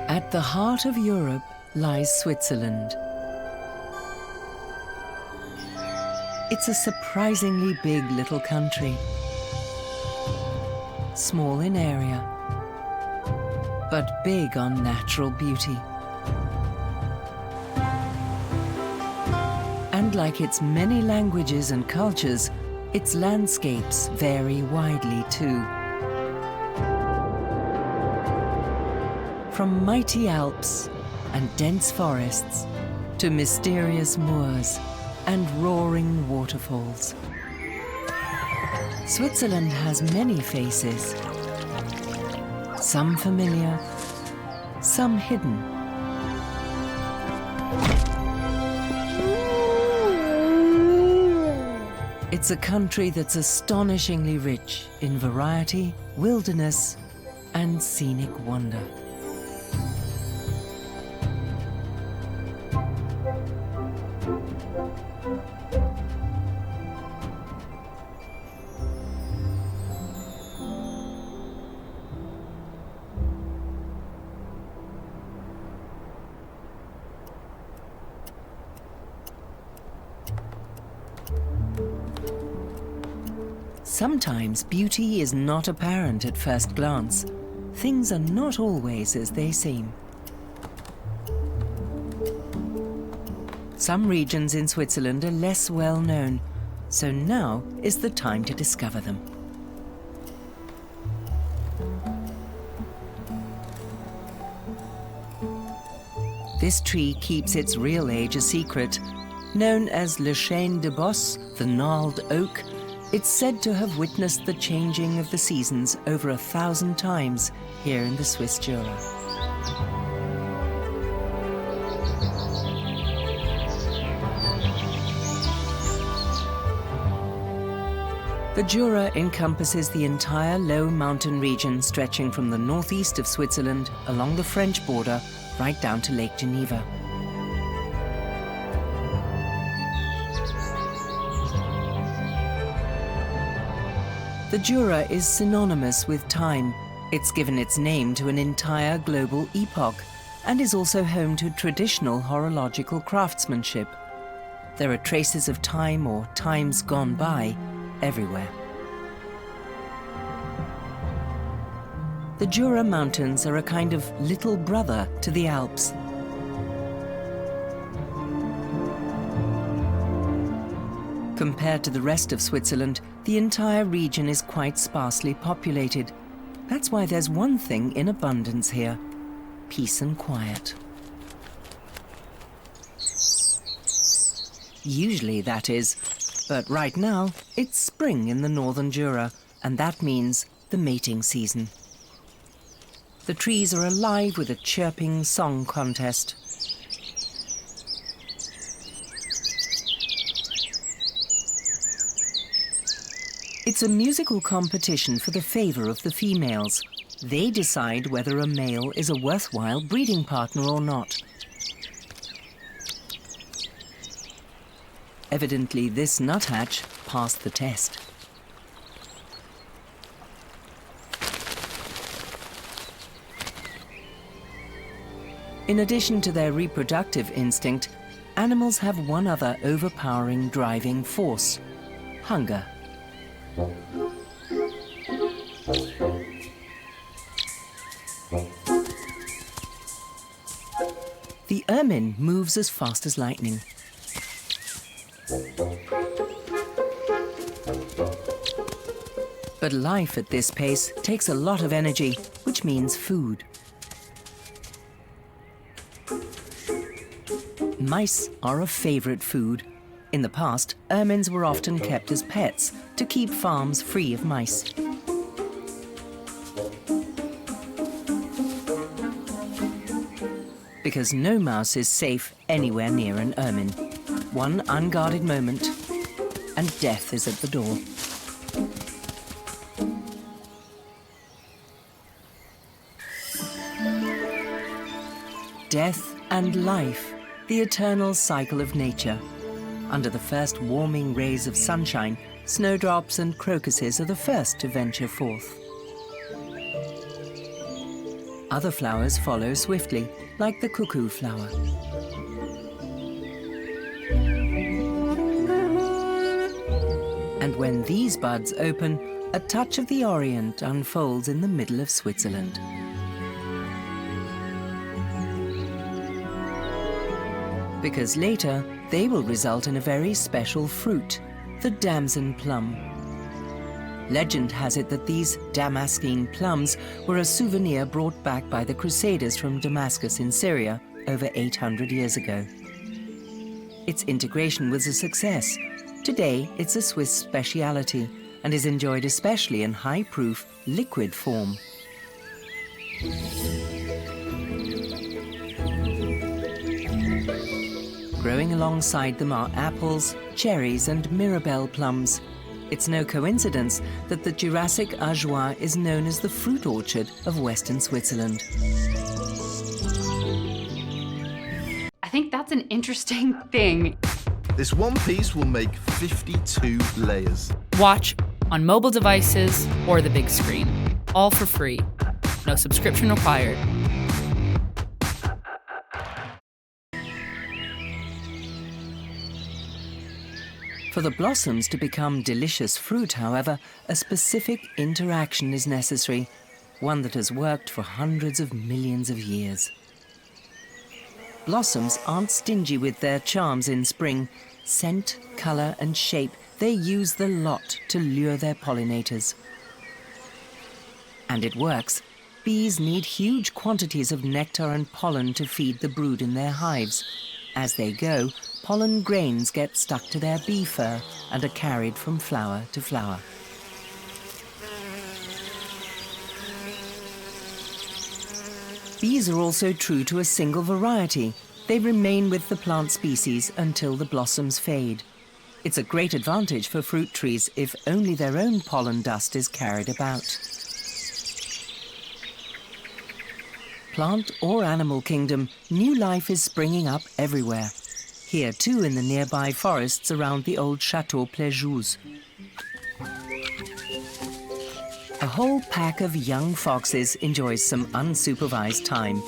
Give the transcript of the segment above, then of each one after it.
At the heart of Europe lies Switzerland. It's a surprisingly big little country. Small in area, but big on natural beauty. And like its many languages and cultures, its landscapes vary widely too. From mighty Alps and dense forests to mysterious moors and roaring waterfalls. Switzerland has many faces, some familiar, some hidden. It's a country that's astonishingly rich in variety, wilderness, and scenic wonder. Sometimes beauty is not apparent at first glance. Things are not always as they seem. Some regions in Switzerland are less well known, so now is the time to discover them. This tree keeps its real age a secret. Known as Le Chêne de Bosse, the gnarled oak, it's said to have witnessed the changing of the seasons over 1,000 times here in the Swiss Jura. The Jura encompasses the entire low mountain region stretching from the northeast of Switzerland along the French border right down to Lake Geneva. The Jura is synonymous with time. It's given its name to an entire global epoch and is also home to traditional horological craftsmanship. There are traces of time or times gone by everywhere. The Jura Mountains are a kind of little brother to the Alps. Compared to the rest of Switzerland, the entire region is quite sparsely populated. That's why there's one thing in abundance here: peace and quiet. Usually, that is. But right now, it's spring in the northern Jura, and that means the mating season. The trees are alive with a chirping song contest. It's a musical competition for the favor of the females. They decide whether a male is a worthwhile breeding partner or not. Evidently, this nuthatch passed the test. In addition to their reproductive instinct, animals have one other overpowering driving force: hunger. The ermine moves as fast as lightning. But life at this pace takes a lot of energy, which means food. Mice are a favorite food. In the past, ermines were often kept as pets to keep farms free of mice. Because no mouse is safe anywhere near an ermine. One unguarded moment, and death is at the door. Death and life, the eternal cycle of nature. Under the first warming rays of sunshine, snowdrops and crocuses are the first to venture forth. Other flowers follow swiftly, like the cuckoo flower. And when these buds open, a touch of the Orient unfolds in the middle of Switzerland. Because later, they will result in a very special fruit, the damson plum. Legend has it that these Damascene plums were a souvenir brought back by the Crusaders from Damascus in Syria over 800 years ago. Its integration was a success. Today, it's a Swiss speciality and is enjoyed especially in high-proof, liquid form. Growing alongside them are apples, cherries and Mirabelle plums. It's no coincidence that the Jurassic Ajoie is known as the fruit orchard of Western Switzerland. I think that's an interesting thing. This one piece will make 52 layers. Watch on mobile devices or the big screen, all for free. No subscription required. For the blossoms to become delicious fruit, however, a specific interaction is necessary, one that has worked for hundreds of millions of years. Blossoms aren't stingy with their charms in spring. Scent, color, and shape, they use the lot to lure their pollinators. And it works. Bees need huge quantities of nectar and pollen to feed the brood in their hives. As they go, pollen grains get stuck to their bee fur and are carried from flower to flower. Bees are also true to a single variety. They remain with the plant species until the blossoms fade. It's a great advantage for fruit trees if only their own pollen dust is carried about. Plant or animal kingdom, new life is springing up everywhere. Here too in the nearby forests around the old Chateau Plejus. A whole pack of young foxes enjoys some unsupervised time.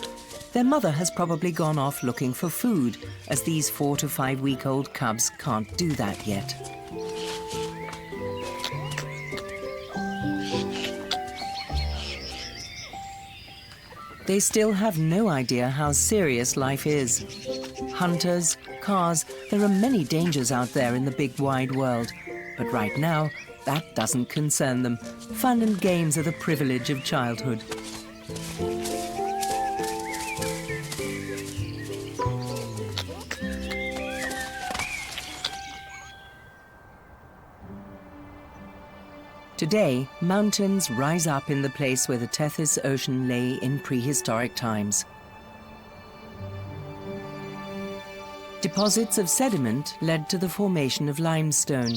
Their mother has probably gone off looking for food, as these 4 to 5 week-old cubs can't do that yet. They still have no idea how serious life is. Hunters, cars, there are many dangers out there in the big wide world. But right now, that doesn't concern them. Fun and games are the privilege of childhood. Today, mountains rise up in the place where the Tethys Ocean lay in prehistoric times. Deposits of sediment led to the formation of limestone.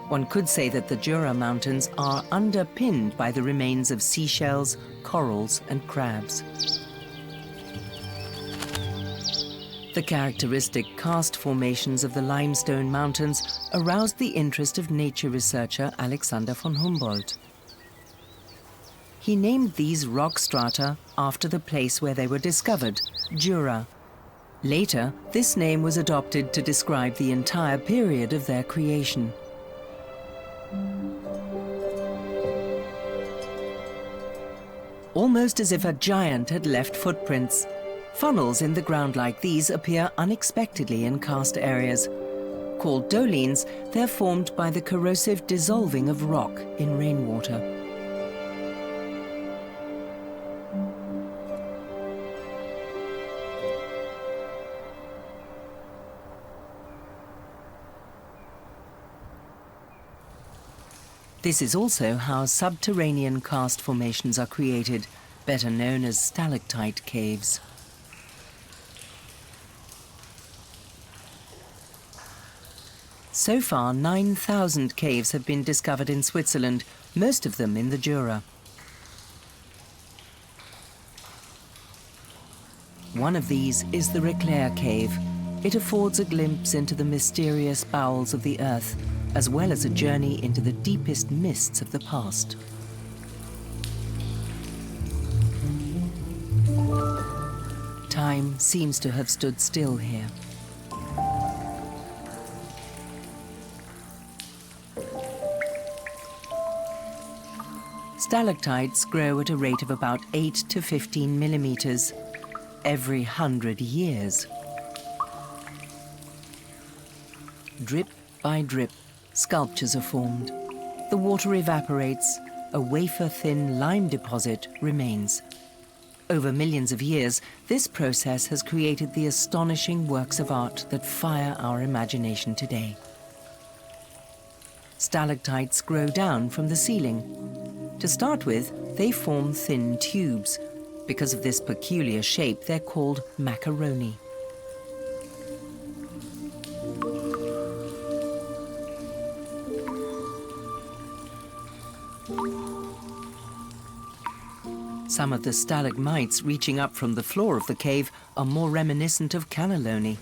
One could say that the Jura Mountains are underpinned by the remains of seashells, corals, and crabs. The characteristic karst formations of the limestone mountains aroused the interest of nature researcher Alexander von Humboldt. He named these rock strata after the place where they were discovered, Jura. Later, this name was adopted to describe the entire period of their creation. Almost as if a giant had left footprints. Funnels in the ground like these appear unexpectedly in karst areas. Called dolines, they're formed by the corrosive dissolving of rock in rainwater. This is also how subterranean karst formations are created, better known as stalactite caves. So far, 9,000 caves have been discovered in Switzerland, most of them in the Jura. One of these is the Reclair Cave. It affords a glimpse into the mysterious bowels of the earth, as well as a journey into the deepest mists of the past. Time seems to have stood still here. Stalactites grow at a rate of about 8 to 15 millimeters every 100 years. Drip by drip, sculptures are formed. The water evaporates, a wafer-thin lime deposit remains. Over millions of years, this process has created the astonishing works of art that fire our imagination today. Stalactites grow down from the ceiling. To start with, they form thin tubes. Because of this peculiar shape, they're called macaroni. Some of the stalagmites reaching up from the floor of the cave are more reminiscent of cannelloni.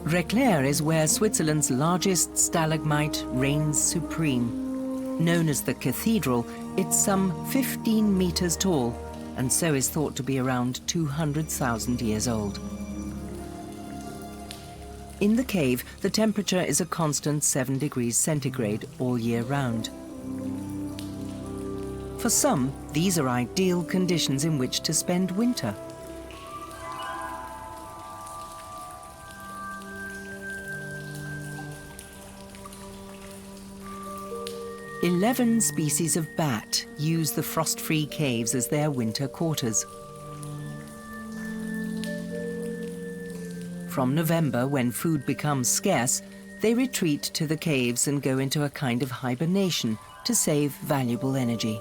Reclair is where Switzerland's largest stalagmite reigns supreme. Known as the Cathedral, it's some 15 meters tall, and so is thought to be around 200,000 years old. In the cave, the temperature is a constant 7 degrees centigrade all year round. For some, these are ideal conditions in which to spend winter. "11 species of bat use the frost-free caves as their winter quarters. From November, when food becomes scarce, they retreat to the caves and go into a kind of hibernation to save valuable energy.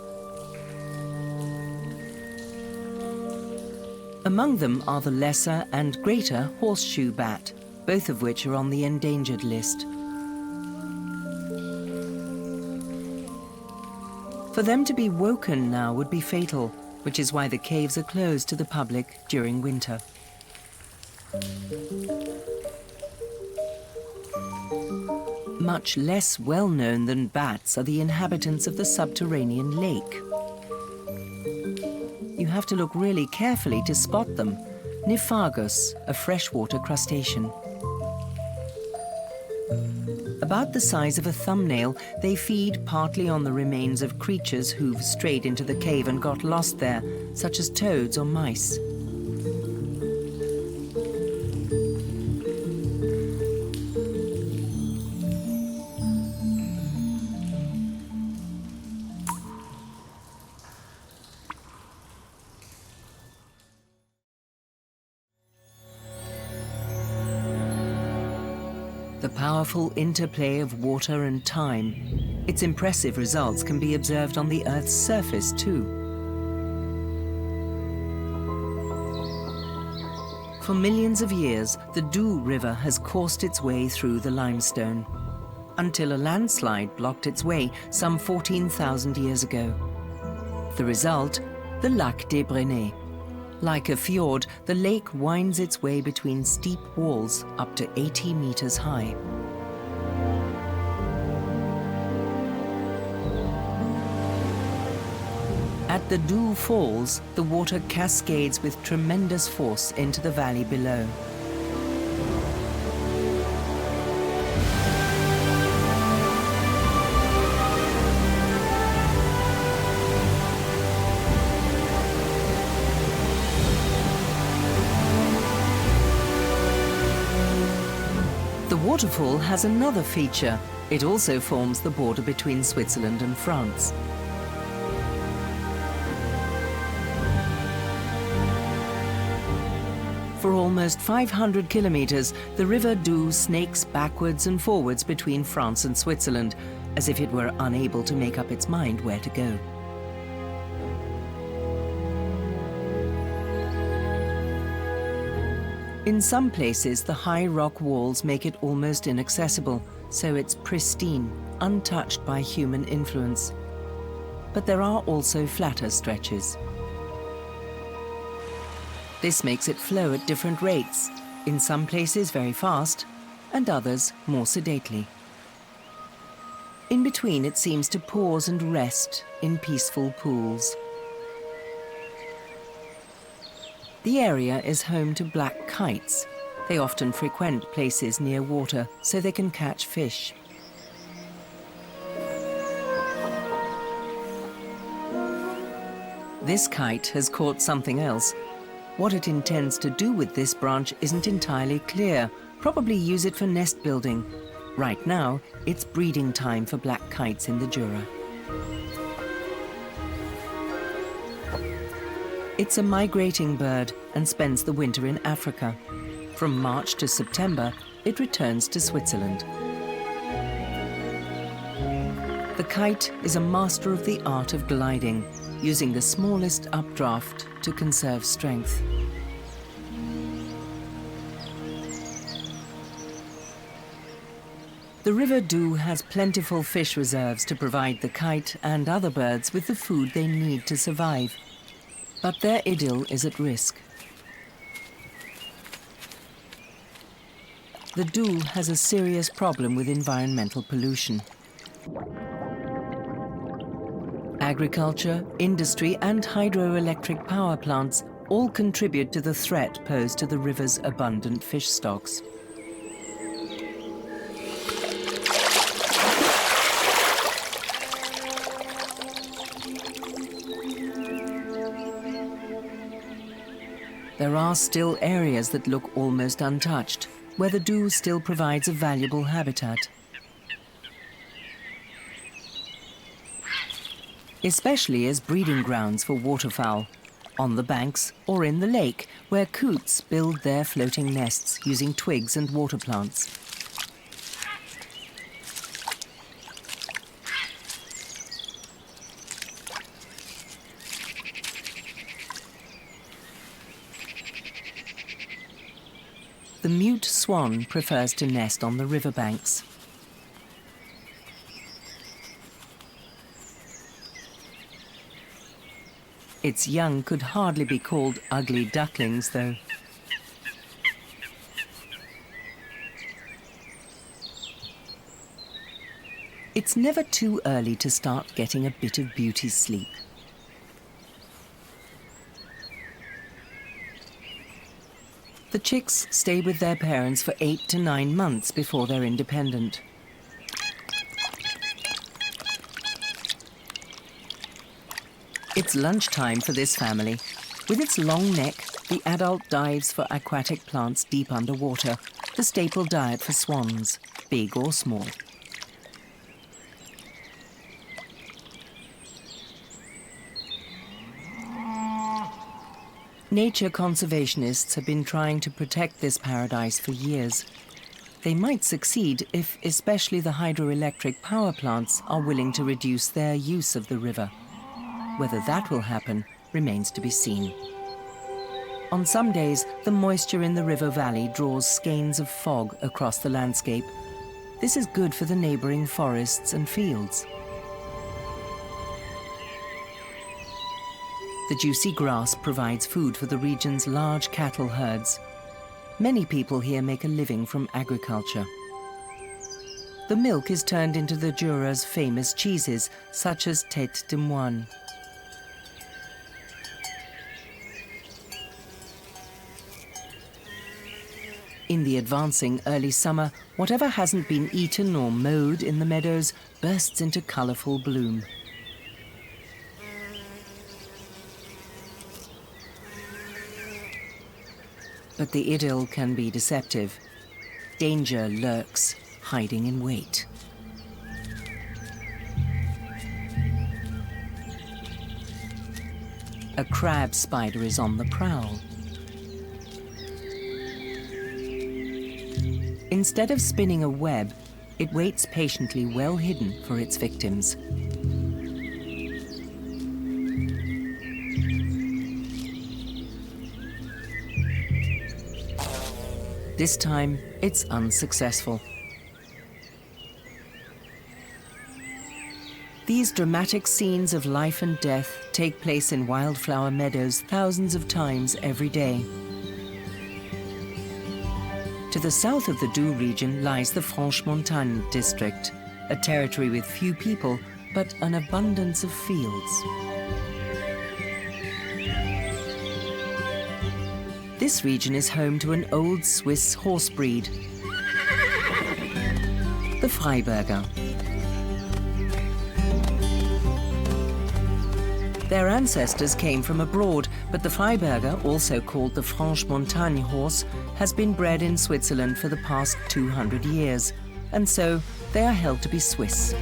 Among them are the lesser and greater horseshoe bat, both of which are on the endangered list. For them to be woken now would be fatal, which is why the caves are closed to the public during winter. Much less well known than bats are the inhabitants of the subterranean lake. You have to look really carefully to spot them. Niphagus, a freshwater crustacean. About the size of a thumbnail, they feed partly on the remains of creatures who've strayed into the cave and got lost there, such as toads or mice. The powerful interplay of water and time. Its impressive results can be observed on the Earth's surface too. For millions of years, the Doubs River has coursed its way through the limestone, until a landslide blocked its way some 14,000 years ago. The result, the Lac des Brenets. Like a fjord, the lake winds its way between steep walls up to 80 meters high. At the Doubs Falls, the water cascades with tremendous force into the valley below. The waterfall has another feature. It also forms the border between Switzerland and France. For almost 500 kilometers, the river Doubs snakes backwards and forwards between France and Switzerland, as if it were unable to make up its mind where to go. In some places, the high rock walls make it almost inaccessible, so it's pristine, untouched by human influence. But there are also flatter stretches. This makes it flow at different rates, in some places very fast, and others more sedately. In between, it seems to pause and rest in peaceful pools. The area is home to black kites. They often frequent places near water so they can catch fish. This kite has caught something else. What it intends to do with this branch isn't entirely clear. Probably use it for nest building. Right now, it's breeding time for black kites in the Jura. It's a migrating bird and spends the winter in Africa. From March to September, it returns to Switzerland. The kite is a master of the art of gliding, using the smallest updraft to conserve strength. The River Doubs has plentiful fish reserves to provide the kite and other birds with the food they need to survive. But their idyll is at risk. The Doubs has a serious problem with environmental pollution. Agriculture, industry, and hydroelectric power plants all contribute to the threat posed to the river's abundant fish stocks. There are still areas that look almost untouched, where the Doubs still provides a valuable habitat. Especially as breeding grounds for waterfowl, on the banks or in the lake, where coots build their floating nests using twigs and water plants. The mute swan prefers to nest on the riverbanks. Its young could hardly be called ugly ducklings, though. It's never too early to start getting a bit of beauty sleep. The chicks stay with their parents for 8 to 9 months before they're independent. It's lunchtime for this family. With its long neck, the adult dives for aquatic plants deep underwater, the staple diet for swans, big or small. Nature conservationists have been trying to protect this paradise for years. They might succeed if especially the hydroelectric power plants are willing to reduce their use of the river. Whether that will happen remains to be seen. On some days, the moisture in the river valley draws skeins of fog across the landscape. This is good for the neighboring forests and fields. The juicy grass provides food for the region's large cattle herds. Many people here make a living from agriculture. The milk is turned into the Jura's famous cheeses, such as tête de moine. In the advancing early summer, whatever hasn't been eaten or mowed in the meadows bursts into colourful bloom. But the idyll can be deceptive. Danger lurks, hiding in wait. A crab spider is on the prowl. Instead of spinning a web, it waits patiently well hidden for its victims. This time, it's unsuccessful. These dramatic scenes of life and death take place in wildflower meadows thousands of times every day. To the south of the Doubs region lies the Franche-Montagne district, a territory with few people, but an abundance of fields. This region is home to an old Swiss horse breed, the Freiberger. Their ancestors came from abroad, but the Freiberger, also called the Franche-Montagne horse, has been bred in Switzerland for the past 200 years, and so they are held to be Swiss.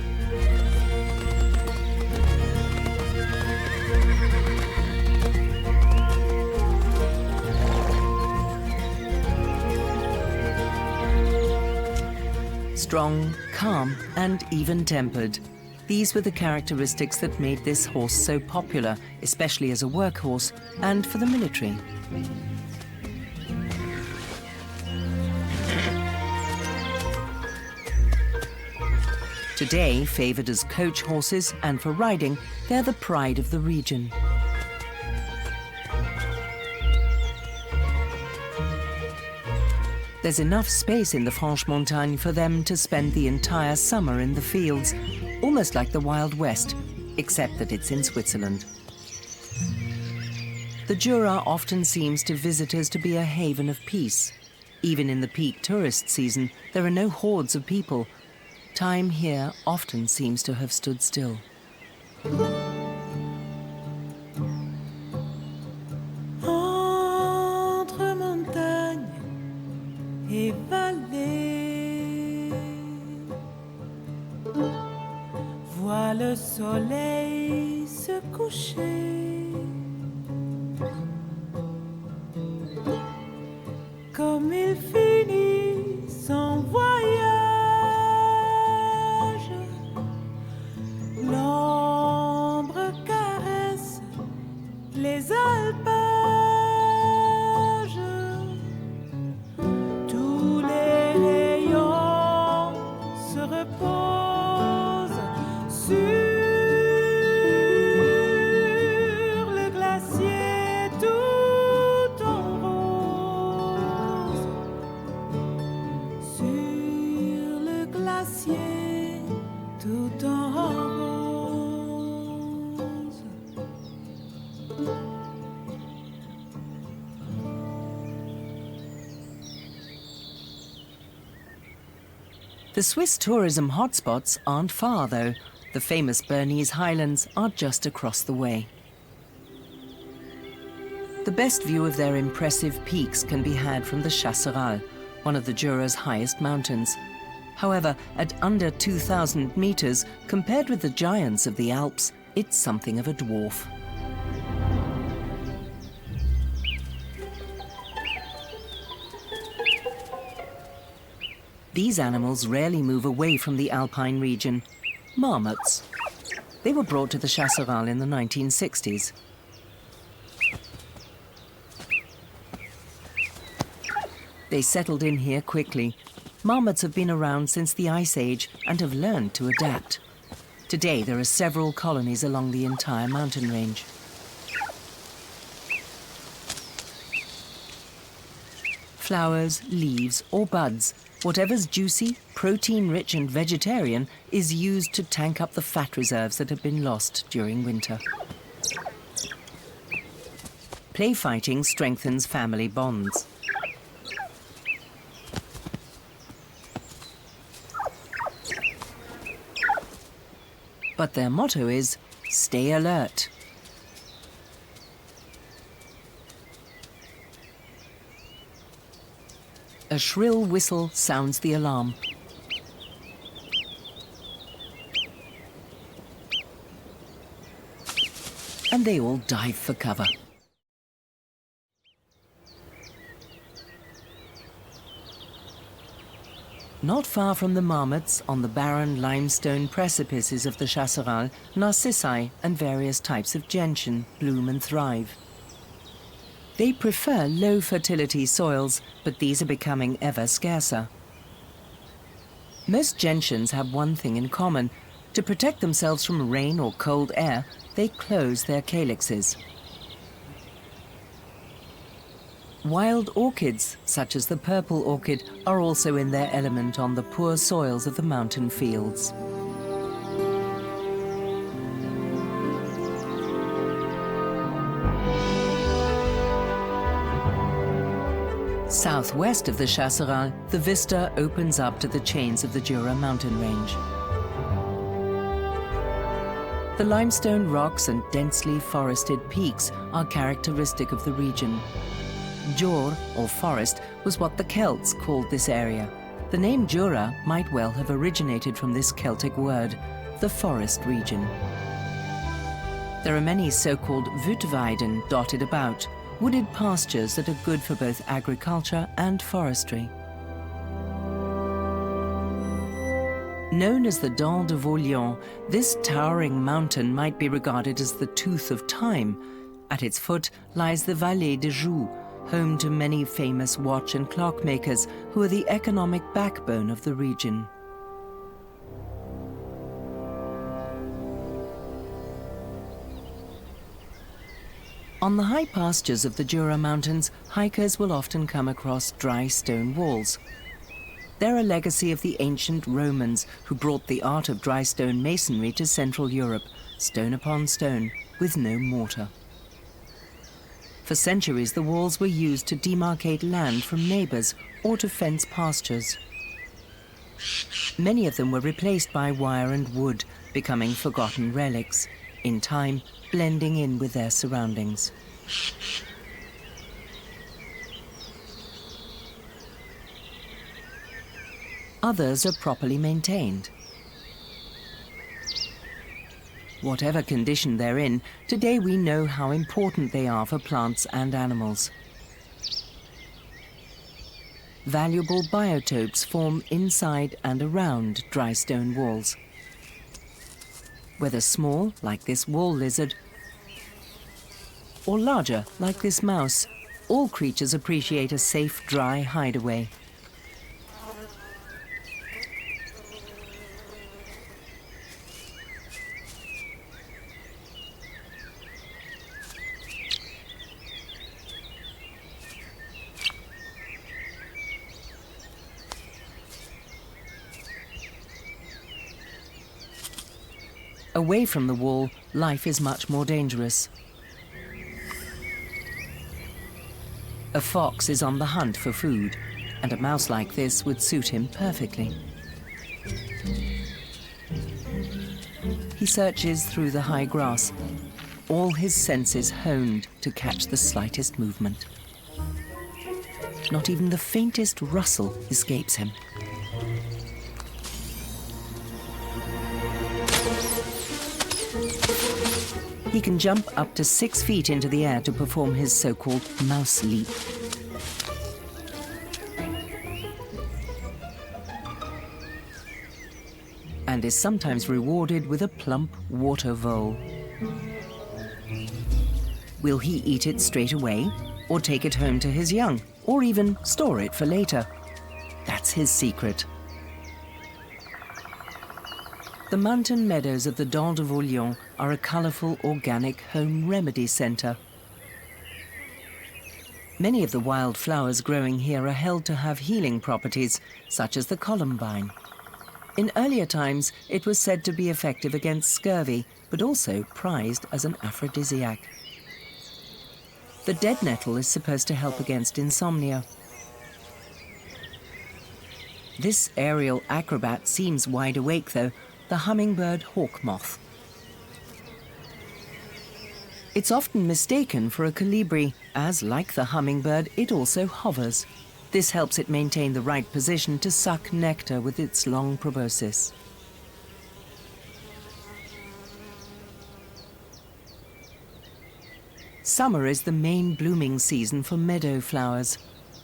Strong, calm, and even-tempered. These were the characteristics that made this horse so popular, especially as a workhorse and for the military. Today, favored as coach horses and for riding, they're the pride of the region. There's enough space in the Franche-Montagne for them to spend the entire summer in the fields, almost like the Wild West, except that it's in Switzerland. The Jura often seems to visitors to be a haven of peace. Even in the peak tourist season, there are no hordes of people. Time here often seems to have stood still. Entre montagne et vallée, vois le soleil se coucher, comme il finit son voyage, l'ombre caresse les alpages, tous les rayons se reposent sur le glacier tout en rose, sur le glacier tout en rose. The Swiss tourism hotspots aren't far, though. The famous Bernese Highlands are just across the way. The best view of their impressive peaks can be had from the Chasseral, one of the Jura's highest mountains. However, at under 2,000 meters, compared with the giants of the Alps, it's something of a dwarf. These animals rarely move away from the alpine region. Marmots. They were brought to the Chasseral in the 1960s. They settled in here quickly. Marmots have been around since the Ice Age and have learned to adapt. Today, there are several colonies along the entire mountain range. Flowers, leaves, or buds, whatever's juicy, protein-rich and vegetarian is used to tank up the fat reserves that have been lost during winter. Play fighting strengthens family bonds. But their motto is, stay alert. A shrill whistle sounds the alarm. And they all dive for cover. Not far from the marmots, on the barren limestone precipices of the Chasseral, narcissi and various types of gentian bloom and thrive. They prefer low-fertility soils, but these are becoming ever scarcer. Most gentians have one thing in common. To protect themselves from rain or cold air, they close their calyxes. Wild orchids, such as the purple orchid, are also in their element on the poor soils of the mountain fields. Southwest of the Chasseral, the vista opens up to the chains of the Jura mountain range. The limestone rocks and densely forested peaks are characteristic of the region. Jur, or forest, was what the Celts called this area. The name Jura might well have originated from this Celtic word, the forest region. There are many so-called Wutweiden dotted about, wooded pastures that are good for both agriculture and forestry. Known as the Dent de Vaulion, this towering mountain might be regarded as the tooth of time. At its foot lies the Vallée de Joux, home to many famous watch and clockmakers who are the economic backbone of the region. On the high pastures of the Jura Mountains, hikers will often come across dry stone walls. They're a legacy of the ancient Romans who brought the art of dry stone masonry to Central Europe, stone upon stone, with no mortar. For centuries, the walls were used to demarcate land from neighbors or to fence pastures. Many of them were replaced by wire and wood, becoming forgotten relics, in time blending in with their surroundings. Others are properly maintained. Whatever condition they're in, today we know how important they are for plants and animals. Valuable biotopes form inside and around dry stone walls. Whether small, like this wall lizard, or larger, like this mouse, all creatures appreciate a safe, dry hideaway. Away from the wall, life is much more dangerous. A fox is on the hunt for food, and a mouse like this would suit him perfectly. He searches through the high grass, all his senses honed to catch the slightest movement. Not even the faintest rustle escapes him. He can jump up to 6 feet into the air to perform his so-called mouse leap. And is sometimes rewarded with a plump water vole. Will he eat it straight away, or take it home to his young, or even store it for later? That's his secret. The mountain meadows of the Dent de Vaulion are a colourful organic home remedy centre. Many of the wild flowers growing here are held to have healing properties, such as the columbine. In earlier times, it was said to be effective against scurvy, but also prized as an aphrodisiac. The dead nettle is supposed to help against insomnia. This aerial acrobat seems wide awake, though, the hummingbird hawk moth. It's often mistaken for a colibri, as, like the hummingbird, it also hovers. This helps it maintain the right position to suck nectar with its long proboscis. Summer is the main blooming season for meadow flowers.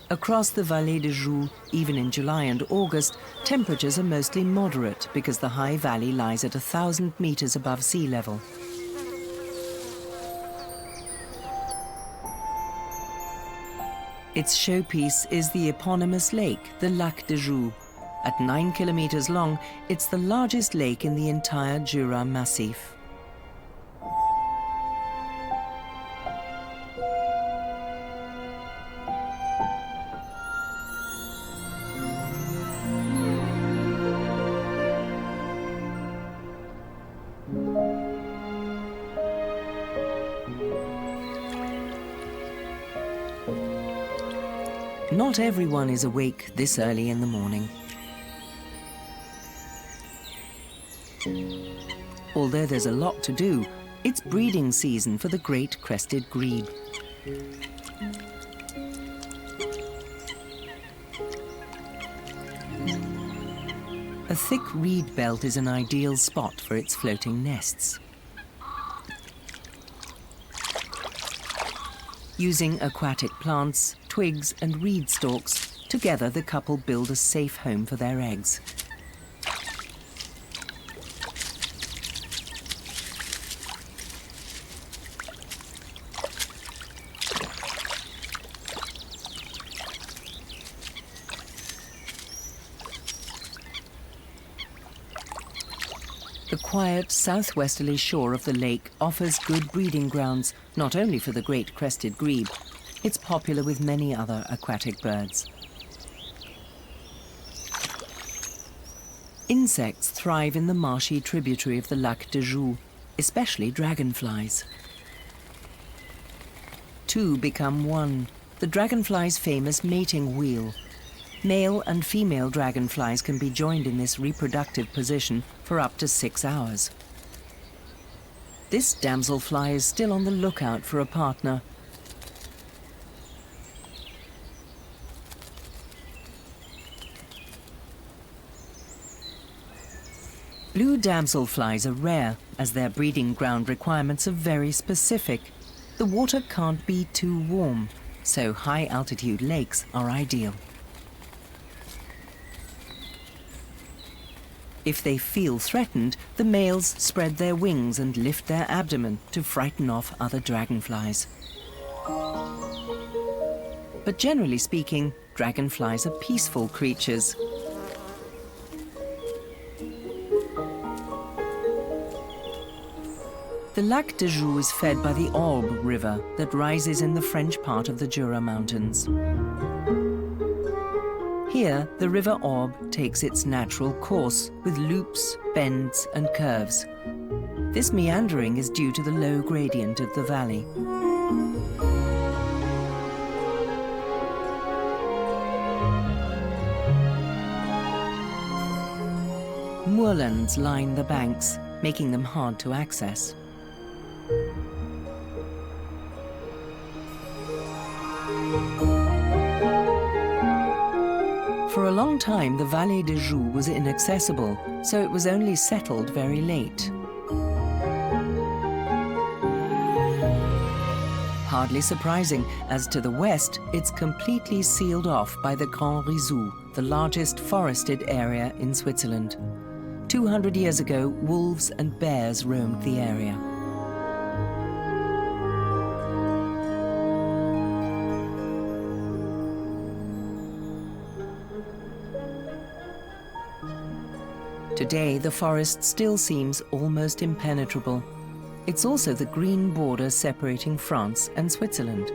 Across the Vallée de Joux, even in July and August, temperatures are mostly moderate because the high valley lies at 1,000 meters above sea level. Its showpiece is the eponymous lake, the Lac de Joux. At 9 kilometers long, it's the largest lake in the entire Jura Massif. Not everyone is awake this early in the morning. Although there's a lot to do, it's breeding season for the great crested grebe. A thick reed belt is an ideal spot for its floating nests. Using aquatic plants, twigs and reed stalks, together the couple build a safe home for their eggs. The quiet southwesterly shore of the lake offers good breeding grounds, not only for the great crested grebe. It's popular with many other aquatic birds. Insects thrive in the marshy tributary of the Lac de Jura, especially dragonflies. Two become one, the dragonfly's famous mating wheel. Male and female dragonflies can be joined in this reproductive position for up to 6 hours. This damselfly is still on the lookout for a partner. Blue damselflies are rare, as their breeding ground requirements are very specific. The water can't be too warm, so high-altitude lakes are ideal. If they feel threatened, the males spread their wings and lift their abdomen to frighten off other dragonflies. But generally speaking, dragonflies are peaceful creatures. The Lac de Jura is fed by the Alps river that rises in the French part of the Jura mountains. Here, the River Alps takes its natural course with loops, bends and curves. This meandering is due to the low gradient of the valley. Moorlands line the banks, making them hard to access. For a long time, the Vallée de Jura was inaccessible, so it was only settled very late. Hardly surprising, as to the west, it's completely sealed off by the Grand Rizou, the largest forested area in Switzerland. 200 years ago, wolves and bears roamed the area. Today, the forest still seems almost impenetrable. It's also the green border separating France and Switzerland.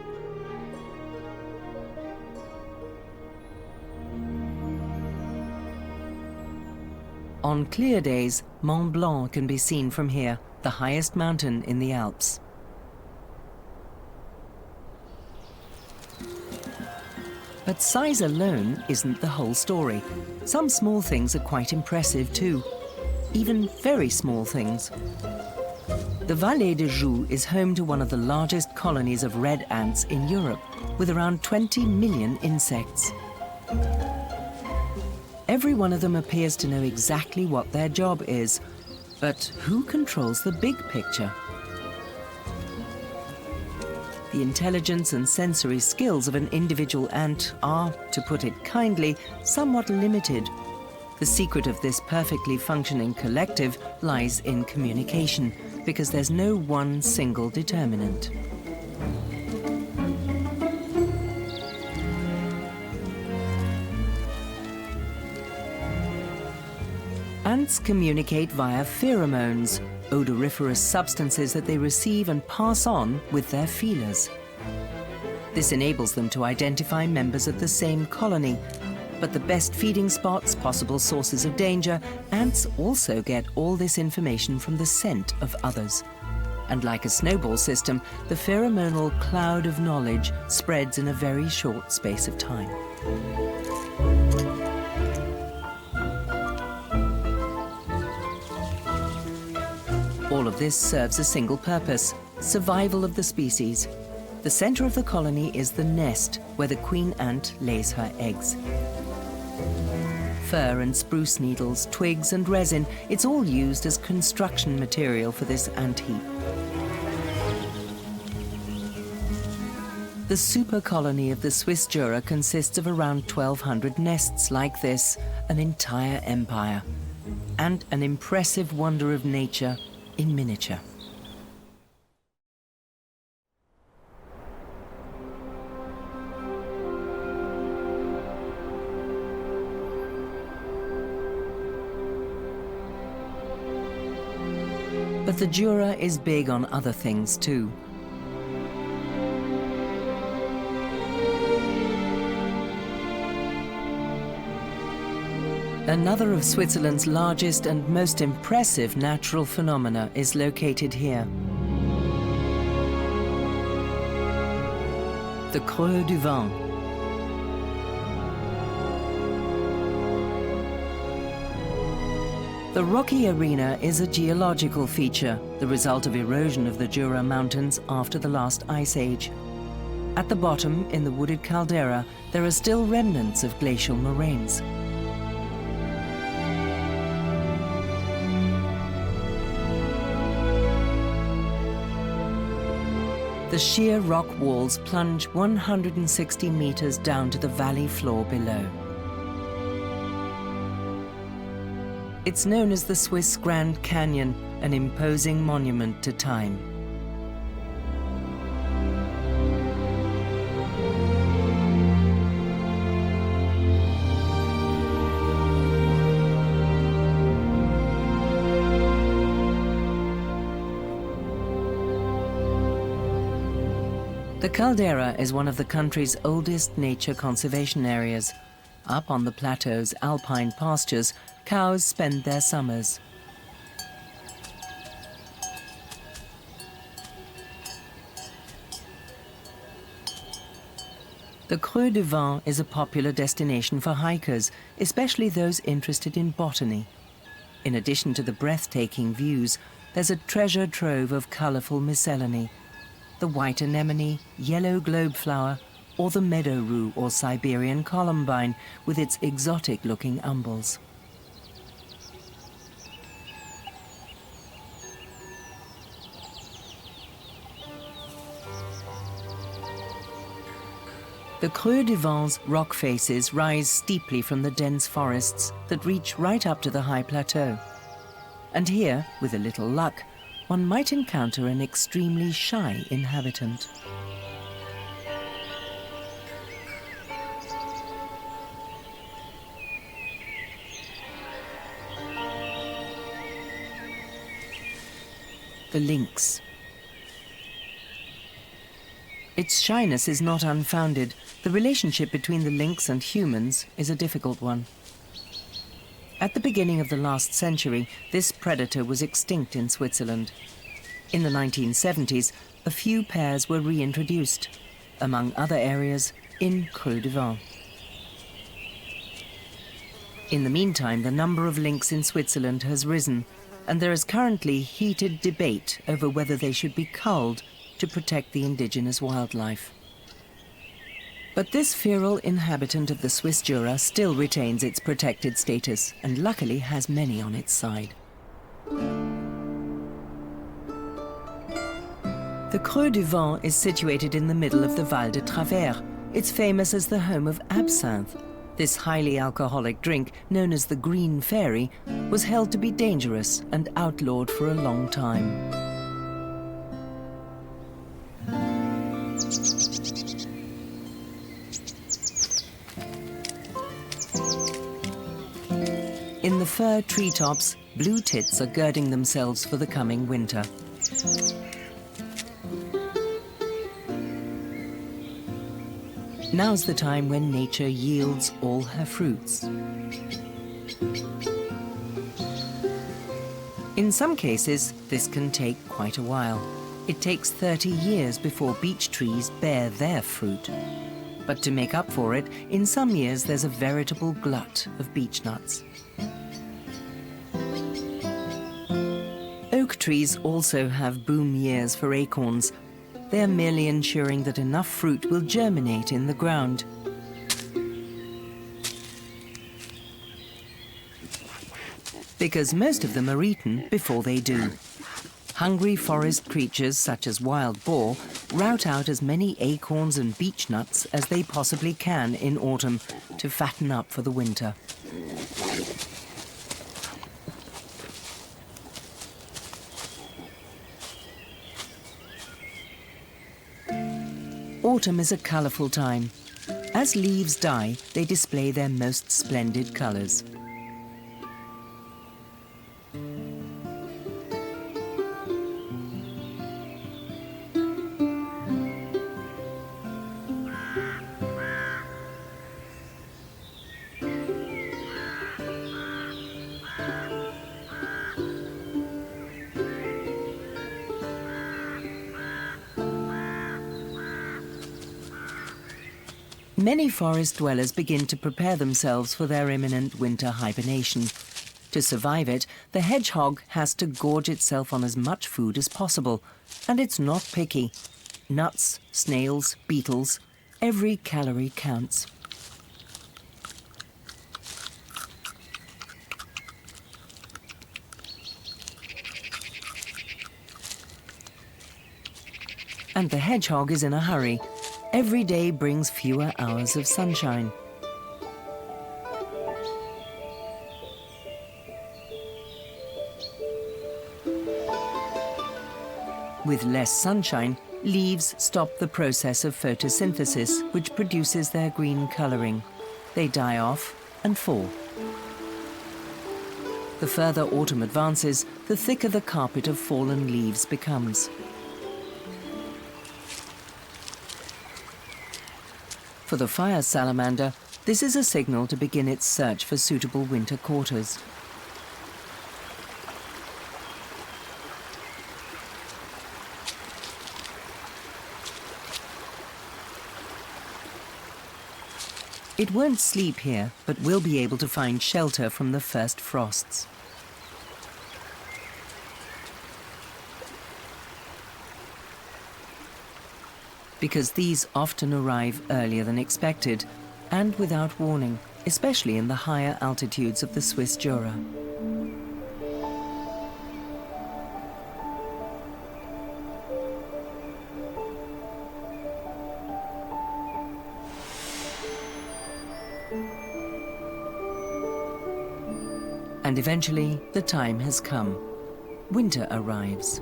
On clear days, Mont Blanc can be seen from here, the highest mountain in the Alps. But size alone isn't the whole story. Some small things are quite impressive too, even very small things. The Vallée de Jura is home to one of the largest colonies of red ants in Europe, with around 20 million insects. Every one of them appears to know exactly what their job is, but who controls the big picture? The intelligence and sensory skills of an individual ant are, to put it kindly, somewhat limited. The secret of this perfectly functioning collective lies in communication, because there's no one single determinant. Ants communicate via pheromones, odoriferous substances that they receive and pass on with their feelers. This enables them to identify members of the same colony. But the best feeding spots, possible sources of danger, ants also get all this information from the scent of others. And like a snowball system, the pheromonal cloud of knowledge spreads in a very short space of time. All of this serves a single purpose: survival of the species. The center of the colony is the nest, where the queen ant lays her eggs. Fir and spruce needles, twigs and resin, it's all used as construction material for this ant heap. The super colony of the Swiss Jura consists of around 1,200 nests like this, an entire empire, and an impressive wonder of nature in miniature. But the Jura is big on other things too. Another of Switzerland's largest and most impressive natural phenomena is located here. The Creux du Vent. The rocky arena is a geological feature, the result of erosion of the Jura Mountains after the last ice age. At the bottom, in the wooded caldera, there are still remnants of glacial moraines. The sheer rock walls plunge 160 meters down to the valley floor below. It's known as the Swiss Grand Canyon, an imposing monument to time. The caldera is one of the country's oldest nature conservation areas. Up on the plateau's alpine pastures, cows spend their summers. The Creux du Vent is a popular destination for hikers, especially those interested in botany. In addition to the breathtaking views, there's a treasure trove of colorful miscellany: the white anemone, yellow globeflower, or the meadow rue or Siberian columbine with its exotic-looking umbels. The Creux du Vent's rock faces rise steeply from the dense forests that reach right up to the high plateau. And here, with a little luck, one might encounter an extremely shy inhabitant. The lynx. Its shyness is not unfounded. The relationship between the lynx and humans is a difficult one. At the beginning of the last century, this predator was extinct in Switzerland. In the 1970s, a few pairs were reintroduced, among other areas, in Creux du Vent. In the meantime, the number of lynx in Switzerland has risen, and there is currently heated debate over whether they should be culled to protect the indigenous wildlife. But this feral inhabitant of the Swiss Jura still retains its protected status and luckily has many on its side. The Creux du Vent is situated in the middle of the Val de Travers. It's famous as the home of absinthe. This highly alcoholic drink, known as the Green Fairy, was held to be dangerous and outlawed for a long time. In the fir treetops, blue tits are girding themselves for the coming winter. Now's the time when nature yields all her fruits. In some cases, this can take quite a while. It takes 30 years before beech trees bear their fruit. But to make up for it, in some years there's a veritable glut of beech nuts. Oak trees also have boom years for acorns. They are merely ensuring that enough fruit will germinate in the ground. Because most of them are eaten before they do. Hungry forest creatures such as wild boar rout out as many acorns and beech nuts as they possibly can in autumn to fatten up for the winter. Autumn is a colourful time. As leaves die, they display their most splendid colours. Many forest dwellers begin to prepare themselves for their imminent winter hibernation. To survive it, the hedgehog has to gorge itself on as much food as possible, and it's not picky. Nuts, snails, beetles, every calorie counts. And the hedgehog is in a hurry. Every day brings fewer hours of sunshine. With less sunshine, leaves stop the process of photosynthesis, which produces their green coloring. They die off and fall. The further autumn advances, the thicker the carpet of fallen leaves becomes. For the fire salamander, this is a signal to begin its search for suitable winter quarters. It won't sleep here, but will be able to find shelter from the first frosts. Because these often arrive earlier than expected and without warning, especially in the higher altitudes of the Swiss Jura. And eventually, the time has come. Winter arrives.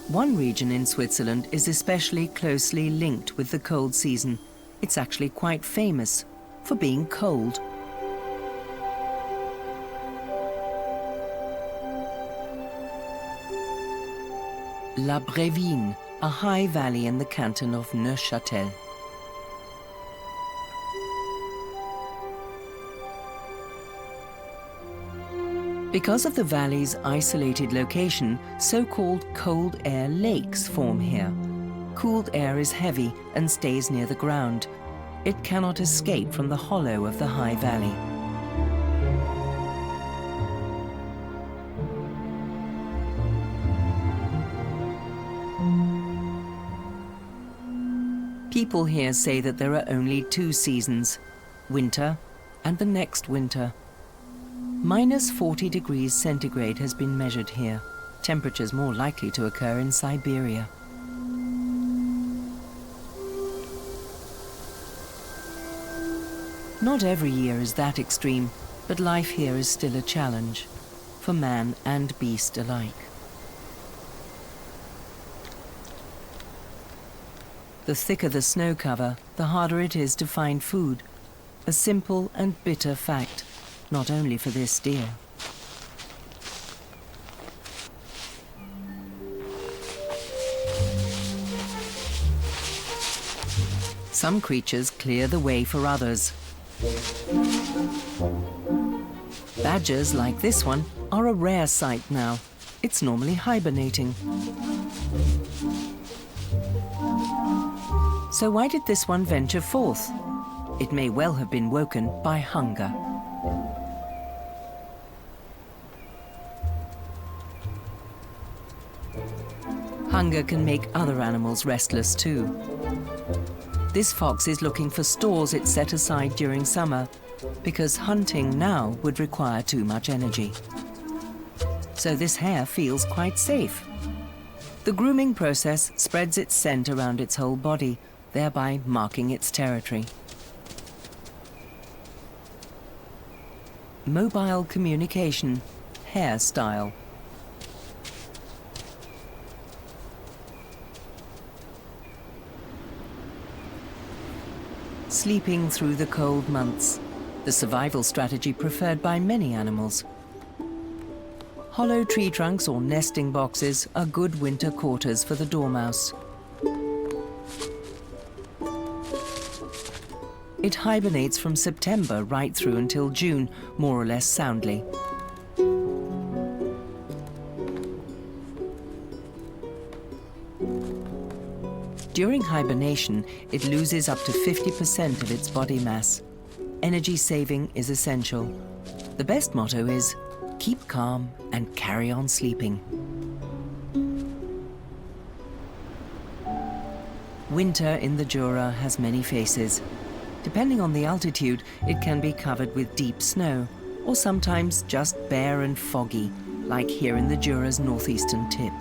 One region in Switzerland is especially closely linked with the cold season. It's actually quite famous for being cold. La Brévine, a high valley in the canton of Neuchâtel. Because of the valley's isolated location, so-called cold air lakes form here. Cooled air is heavy and stays near the ground. It cannot escape from the hollow of the high valley. People here say that there are only two seasons, winter and the next winter. Minus 40 degrees centigrade has been measured here, temperatures more likely to occur in Siberia. Not every year is that extreme, but life here is still a challenge, for man and beast alike. The thicker the snow cover, the harder it is to find food. A simple and bitter fact. Not only for this deer. Some creatures clear the way for others. Badgers like this one are a rare sight now. It's normally hibernating. So why did this one venture forth? It may well have been woken by hunger. Hunger can make other animals restless too. This fox is looking for stores it set aside during summer, because hunting now would require too much energy. So this hare feels quite safe. The grooming process spreads its scent around its whole body, thereby marking its territory. Mobile communication, hare style. Sleeping through the cold months, the survival strategy preferred by many animals. Hollow tree trunks or nesting boxes are good winter quarters for the dormouse. It hibernates from September right through until June, more or less soundly. During hibernation, it loses up to 50% of its body mass. Energy saving is essential. The best motto is, keep calm and carry on sleeping. Winter in the Jura has many faces. Depending on the altitude, it can be covered with deep snow, or sometimes just bare and foggy, like here in the Jura's northeastern tip.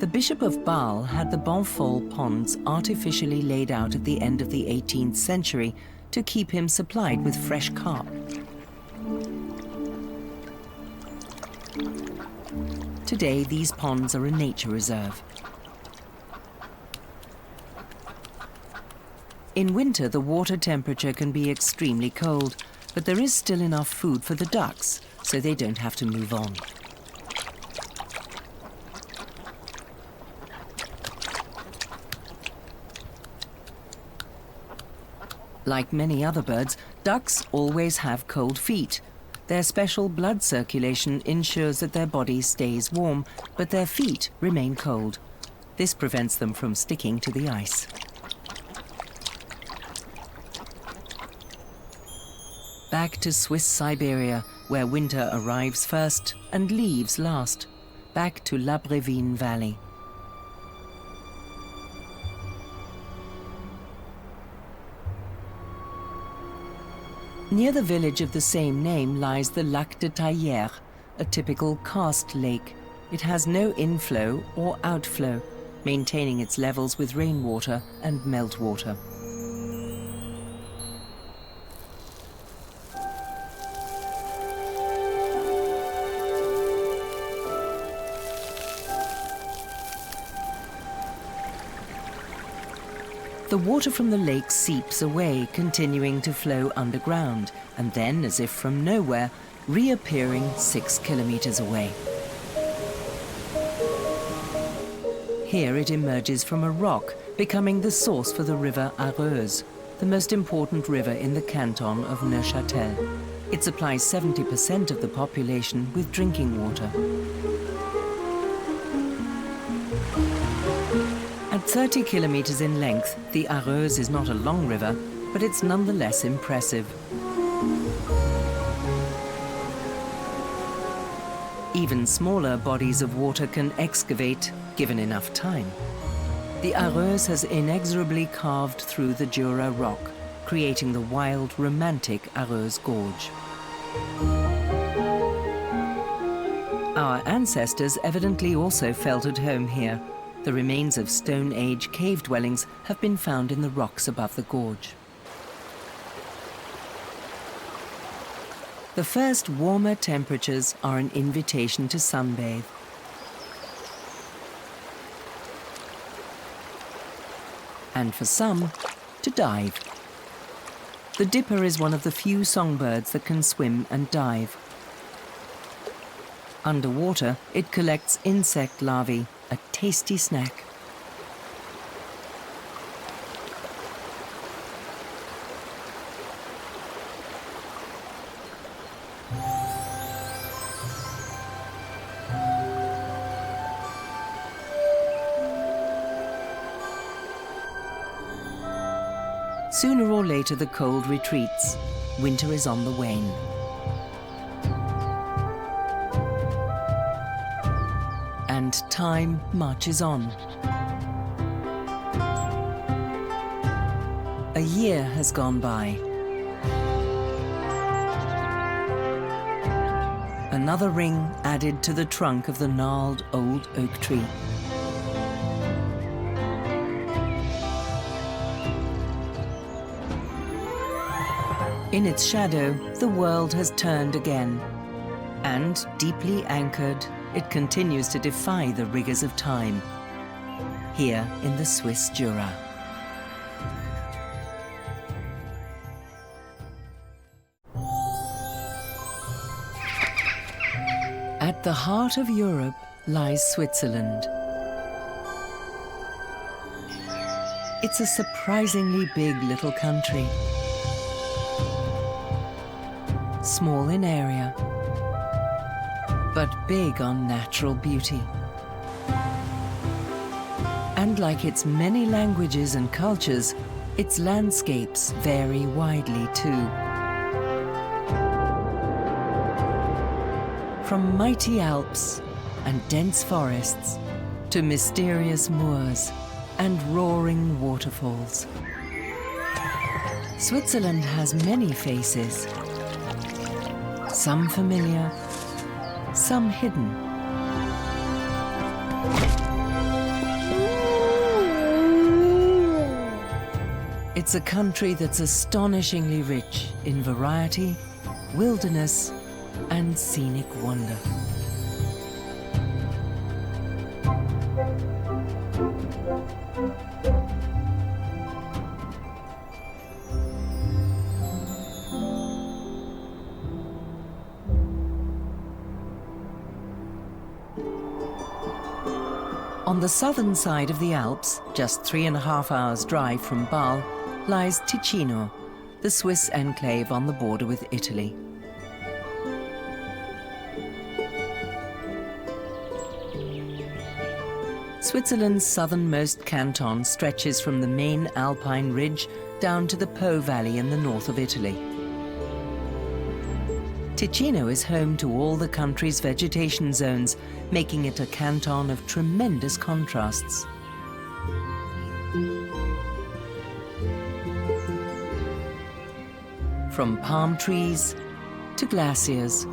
The Bishop of Bâle had the Bonfol ponds artificially laid out at the end of the 18th century to keep him supplied with fresh carp. Today, these ponds are a nature reserve. In winter, the water temperature can be extremely cold, but there is still enough food for the ducks, so they don't have to move on. Like many other birds, ducks always have cold feet. Their special blood circulation ensures that their body stays warm, but their feet remain cold. This prevents them from sticking to the ice. Back to Swiss Siberia, where winter arrives first and leaves last. Back to La Brévine Valley. Near the village of the same name lies the Lac de Taillère, a typical karst lake. It has no inflow or outflow, maintaining its levels with rainwater and meltwater. The water from the lake seeps away, continuing to flow underground, and then, as if from nowhere, reappearing 6 kilometers away. Here it emerges from a rock, becoming the source for the river Areuse, the most important river in the canton of Neuchâtel. It supplies 70% of the population with drinking water. At 30 kilometers in length, the Areuse is not a long river, but it's nonetheless impressive. Even smaller bodies of water can excavate, given enough time. The Areuse has inexorably carved through the Jura rock, creating the wild, romantic Areuse Gorge. Our ancestors evidently also felt at home here. The remains of Stone Age cave dwellings have been found in the rocks above the gorge. The first warmer temperatures are an invitation to sunbathe. And for some, to dive. The dipper is one of the few songbirds that can swim and dive. Underwater, it collects insect larvae, a tasty snack. Sooner or later the cold retreats. Winter is on the wane. And time marches on. A year has gone by. Another ring added to the trunk of the gnarled old oak tree. In its shadow, the world has turned again. And, deeply anchored, it continues to defy the rigors of time. Here in the Swiss Jura. At the heart of Europe lies Switzerland. It's a surprisingly big little country. Small in area, but big on natural beauty. And like its many languages and cultures, its landscapes vary widely too. From mighty Alps and dense forests to mysterious moors and roaring waterfalls. Switzerland has many faces. Some familiar, some hidden. It's a country that's astonishingly rich in variety, wilderness, and scenic wonder. On the southern side of the Alps, just 3.5 hours' drive from Bâle, lies Ticino, the Swiss enclave on the border with Italy. Switzerland's southernmost canton stretches from the main Alpine ridge down to the Po Valley in the north of Italy. Ticino is home to all the country's vegetation zones, making it a canton of tremendous contrasts. From palm trees to glaciers,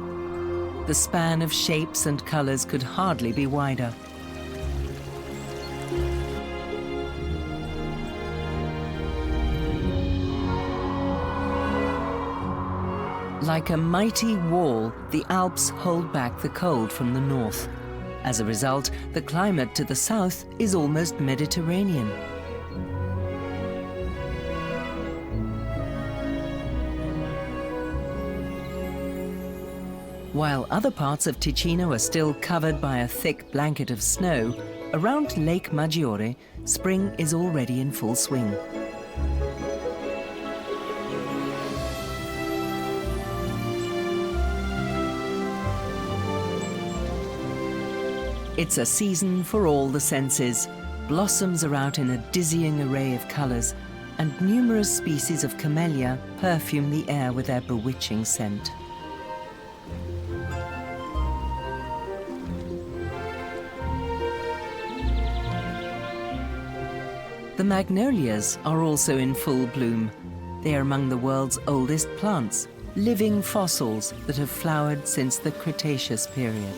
the span of shapes and colors could hardly be wider. Like a mighty wall, the Alps hold back the cold from the north. As a result, the climate to the south is almost Mediterranean. While other parts of Ticino are still covered by a thick blanket of snow, around Lake Maggiore, spring is already in full swing. It's a season for all the senses. Blossoms are out in a dizzying array of colors, and numerous species of camellia perfume the air with their bewitching scent. The magnolias are also in full bloom. They are among the world's oldest plants, living fossils that have flowered since the Cretaceous period.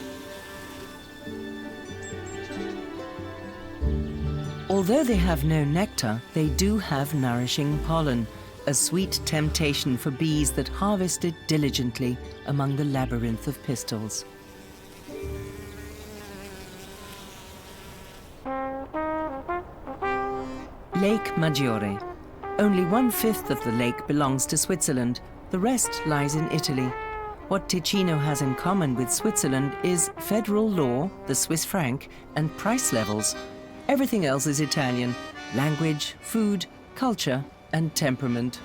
Although they have no nectar, they do have nourishing pollen, a sweet temptation for bees that harvest it diligently among the labyrinth of pistils. Lake Maggiore. Only 1/5 of the lake belongs to Switzerland. The rest lies in Italy. What Ticino has in common with Switzerland is federal law, the Swiss franc, and price levels. Everything else is Italian: language, food, culture, and temperament.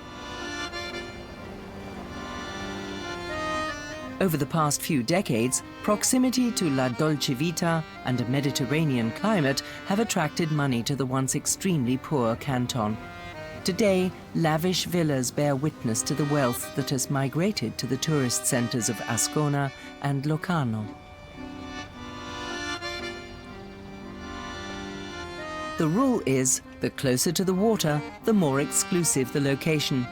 Over the past few decades, proximity to la dolce vita and a Mediterranean climate have attracted money to the once extremely poor canton. Today, lavish villas bear witness to the wealth that has migrated to the tourist centres of Ascona and Locarno. The rule is, the closer to the water, the more exclusive the location.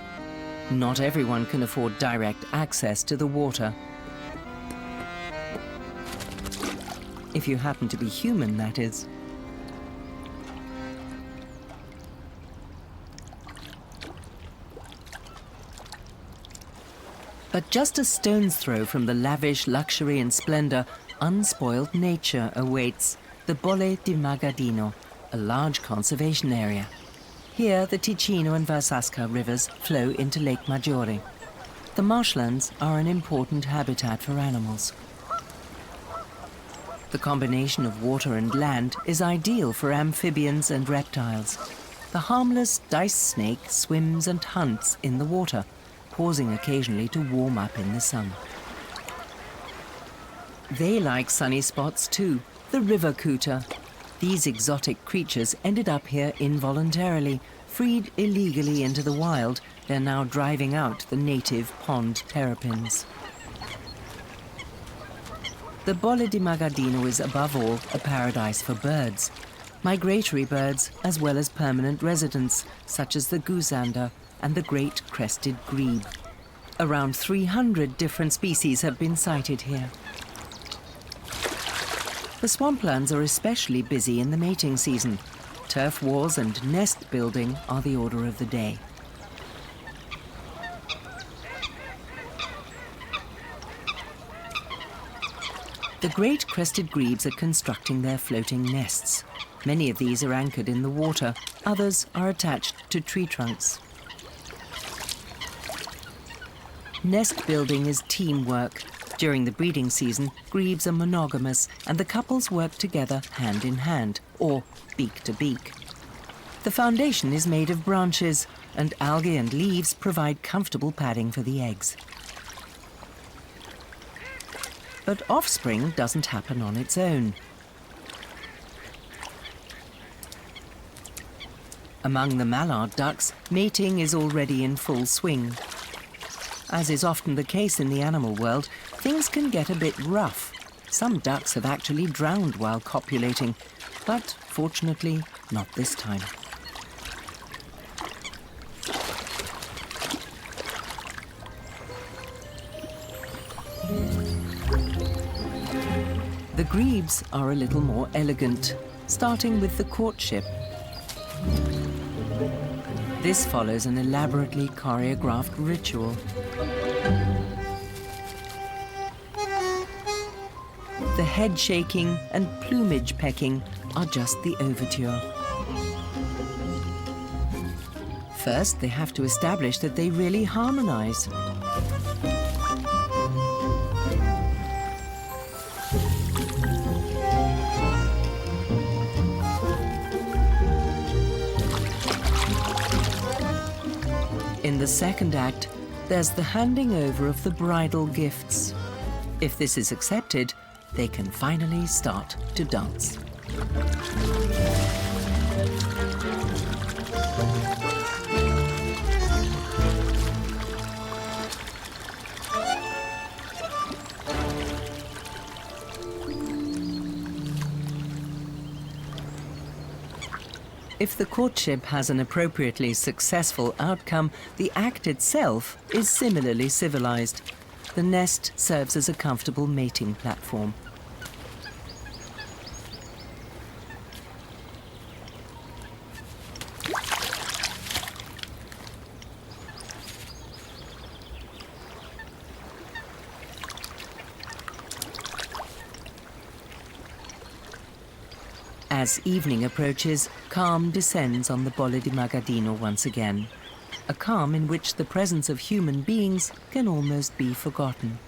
Not everyone can afford direct access to the water. If you happen to be human, that is. But just a stone's throw from the lavish luxury and splendour, unspoiled nature awaits, the Bolle di Magadino, a large conservation area. Here, the Ticino and Versasca rivers flow into Lake Maggiore. The marshlands are an important habitat for animals. The combination of water and land is ideal for amphibians and reptiles. The harmless dice snake swims and hunts in the water, pausing occasionally to warm up in the sun. They like sunny spots too, the river cooter. These exotic creatures ended up here involuntarily. Freed illegally into the wild, they're now driving out the native pond terrapins. The Bolle di Magadino is above all a paradise for birds. Migratory birds as well as permanent residents, such as the goosander and the great crested grebe. Around 300 different species have been sighted here. The swamplands are especially busy in the mating season. Turf wars and nest building are the order of the day. The great crested grebes are constructing their floating nests. Many of these are anchored in the water, others are attached to tree trunks. Nest building is teamwork. During the breeding season, grebes are monogamous and the couples work together hand in hand, or beak to beak. The foundation is made of branches, and algae and leaves provide comfortable padding for the eggs. But offspring doesn't happen on its own. Among the mallard ducks, mating is already in full swing. As is often the case in the animal world, things can get a bit rough. Some ducks have actually drowned while copulating, but fortunately, not this time. The grebes are a little more elegant, starting with the courtship. This follows an elaborately choreographed ritual. The head shaking and plumage pecking are just the overture. First, they have to establish that they really harmonize. In the second act, there's the handing over of the bridal gifts. If this is accepted, they can finally start to dance. If the courtship has an appropriately successful outcome, the act itself is similarly civilized. The nest serves as a comfortable mating platform. As evening approaches, calm descends on the Bolle di Magadino once again. A calm in which the presence of human beings can almost be forgotten.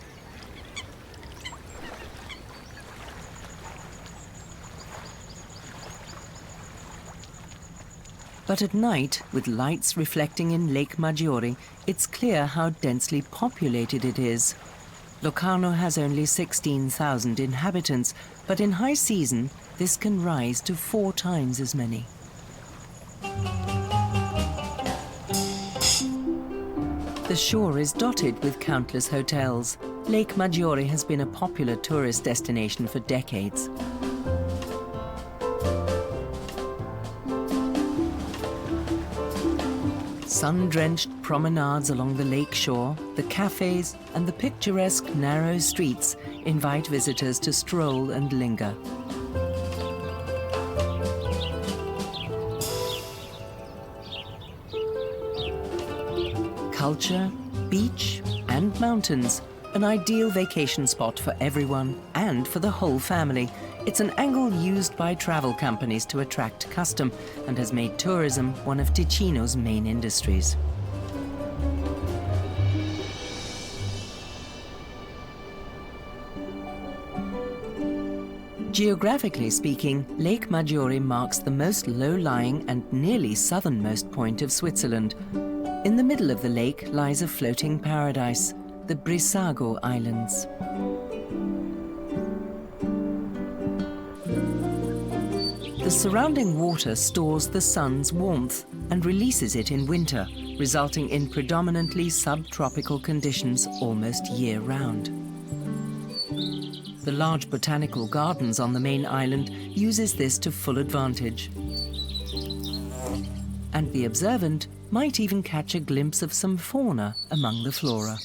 But at night, with lights reflecting in Lake Maggiore, it's clear how densely populated it is. Locarno has only 16,000 inhabitants, but in high season, this can rise to 4 times as many. The shore is dotted with countless hotels. Lake Maggiore has been a popular tourist destination for decades. Sun-drenched promenades along the lake shore, the cafes, and the picturesque narrow streets invite visitors to stroll and linger. Culture, beach, and mountains, an ideal vacation spot for everyone and for the whole family. It's an angle used by travel companies to attract custom and has made tourism one of Ticino's main industries. Geographically speaking, Lake Maggiore marks the most low-lying and nearly southernmost point of Switzerland. In the middle of the lake lies a floating paradise, the Brissago Islands. The surrounding water stores the sun's warmth and releases it in winter, resulting in predominantly subtropical conditions almost year-round. The large botanical gardens on the main island uses this to full advantage. And the observant might even catch a glimpse of some fauna among the flora.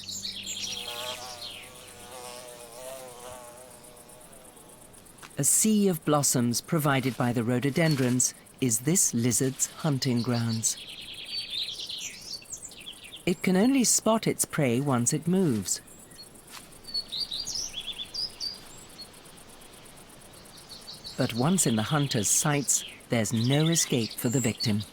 A sea of blossoms provided by the rhododendrons is this lizard's hunting grounds. It can only spot its prey once it moves. But once in the hunter's sights, there's no escape for the victim.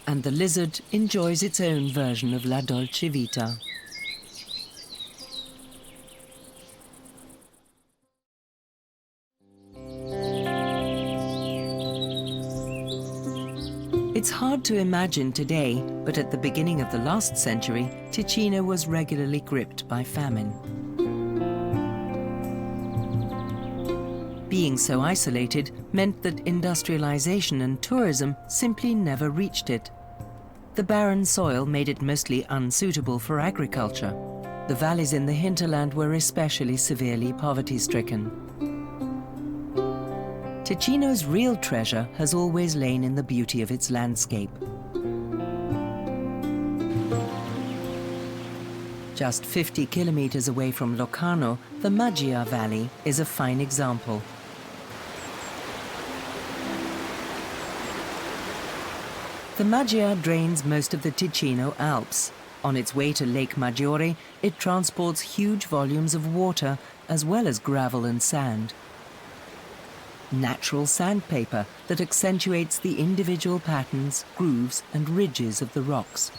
And the lizard enjoys its own version of la dolce vita. It's hard to imagine today, but at the beginning of the last century, Ticino was regularly gripped by famine. Being so isolated meant that industrialization and tourism simply never reached it. The barren soil made it mostly unsuitable for agriculture. The valleys in the hinterland were especially severely poverty-stricken. Ticino's real treasure has always lain in the beauty of its landscape. Just 50 kilometers away from Locarno, the Maggia Valley is a fine example. The Maggia drains most of the Ticino Alps. On its way to Lake Maggiore, it transports huge volumes of water as well as gravel and sand. Natural sandpaper that accentuates the individual patterns, grooves, and ridges of the rocks.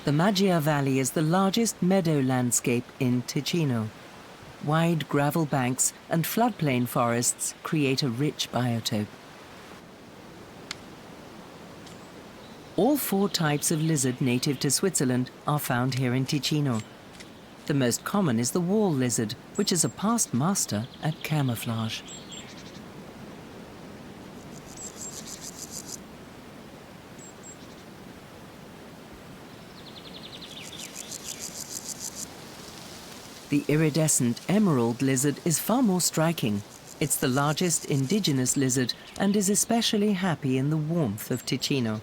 The Maggia Valley is the largest meadow landscape in Ticino. Wide gravel banks and floodplain forests create a rich biotope. All 4 types of lizard native to Switzerland are found here in Ticino. The most common is the wall lizard, which is a past master at camouflage. The iridescent emerald lizard is far more striking. It's the largest indigenous lizard and is especially happy in the warmth of Ticino.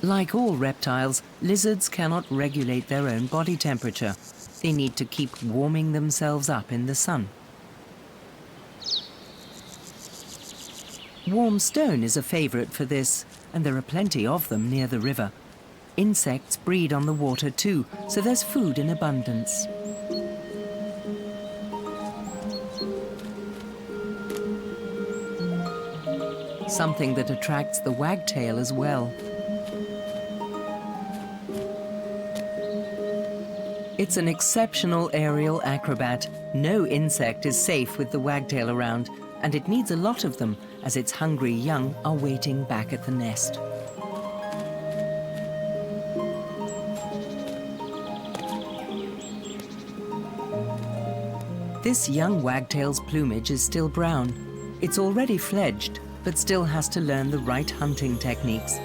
Like all reptiles, lizards cannot regulate their own body temperature. They need to keep warming themselves up in the sun. Warm stone is a favorite for this, and there are plenty of them near the river. Insects breed on the water too, so there's food in abundance. Something that attracts the wagtail as well. It's an exceptional aerial acrobat. No insect is safe with the wagtail around, and it needs a lot of them as its hungry young are waiting back at the nest. This young wagtail's plumage is still brown. It's already fledged, but still has to learn the right hunting techniques.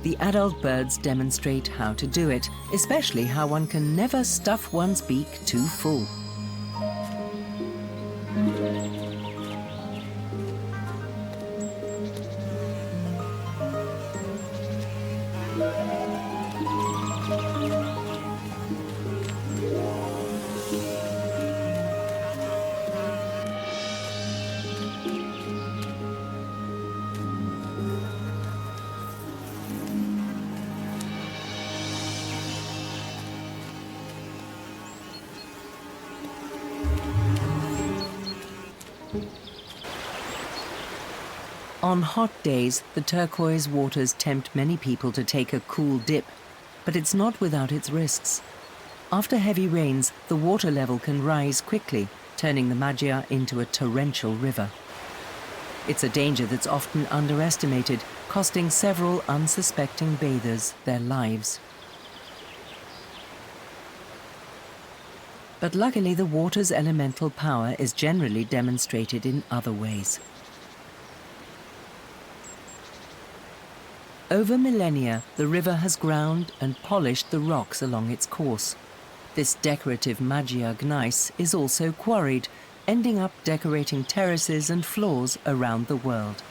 The adult birds demonstrate how to do it, especially how one can never stuff one's beak too full. On hot days, the turquoise waters tempt many people to take a cool dip, but it's not without its risks. After heavy rains, the water level can rise quickly, turning the Maggia into a torrential river. It's a danger that's often underestimated, costing several unsuspecting bathers their lives. But luckily, the water's elemental power is generally demonstrated in other ways. Over millennia, the river has ground and polished the rocks along its course. This decorative Maggia gneiss is also quarried, ending up decorating terraces and floors around the world.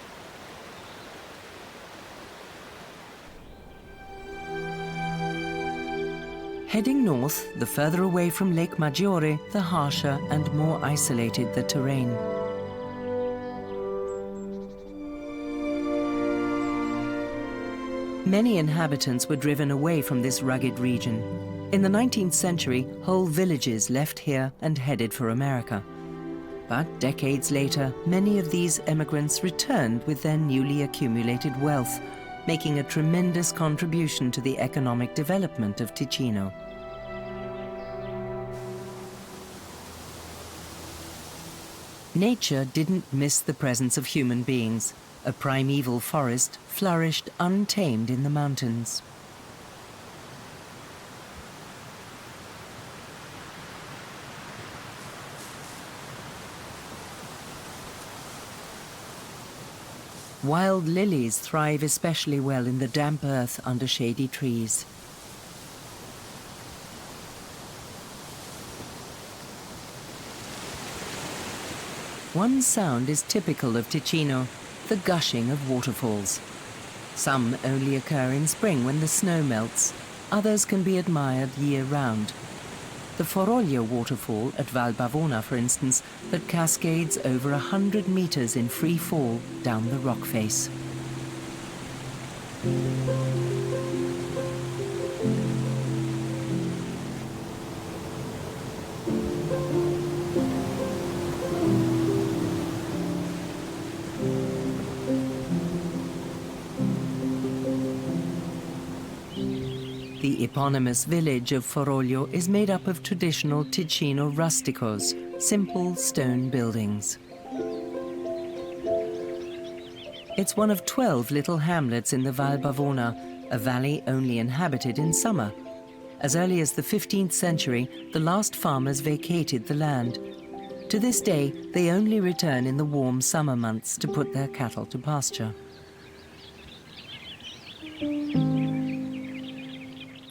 Heading north, the further away from Lake Maggiore, the harsher and more isolated the terrain. Many inhabitants were driven away from this rugged region. In the 19th century, whole villages left here and headed for America. But decades later, many of these emigrants returned with their newly accumulated wealth, making a tremendous contribution to the economic development of Ticino. Nature didn't miss the presence of human beings. A primeval forest flourished untamed in the mountains. Wild lilies thrive especially well in the damp earth under shady trees. One sound is typical of Ticino, the gushing of waterfalls. Some only occur in spring when the snow melts. Others can be admired year-round. The Foroglio waterfall at Val Bavona, for instance, that cascades over 100 meters in free fall down the rock face. The eponymous village of Foroglio is made up of traditional Ticino rusticos, simple stone buildings. It's one of 12 little hamlets in the Val Bavona, a valley only inhabited in summer. As early as the 15th century, the last farmers vacated the land. To this day, they only return in the warm summer months to put their cattle to pasture.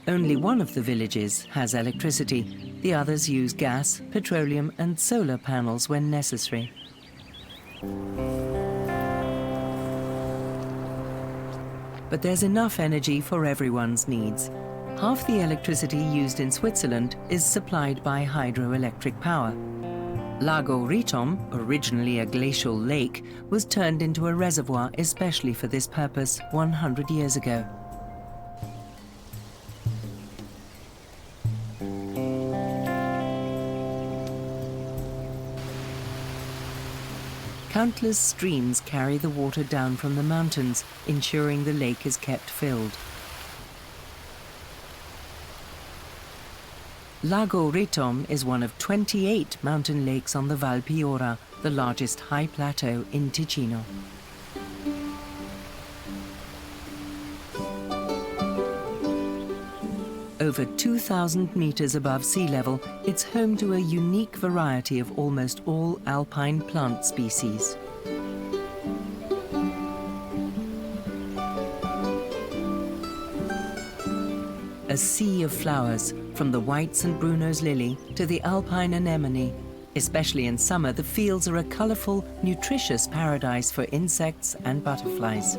Only one of the villages has electricity. The others use gas, petroleum and solar panels when necessary. But there's enough energy for everyone's needs. Half the electricity used in Switzerland is supplied by hydroelectric power. Lago Ritom, originally a glacial lake, was turned into a reservoir especially for this purpose 100 years ago. Countless streams carry the water down from the mountains, ensuring the lake is kept filled. Lago Ritom is one of 28 mountain lakes on the Val Piora, the largest high plateau in Ticino. Over 2,000 meters above sea level, it's home to a unique variety of almost all alpine plant species. A sea of flowers, from the white St. Bruno's lily to the alpine anemone. Especially in summer, the fields are a colorful, nutritious paradise for insects and butterflies.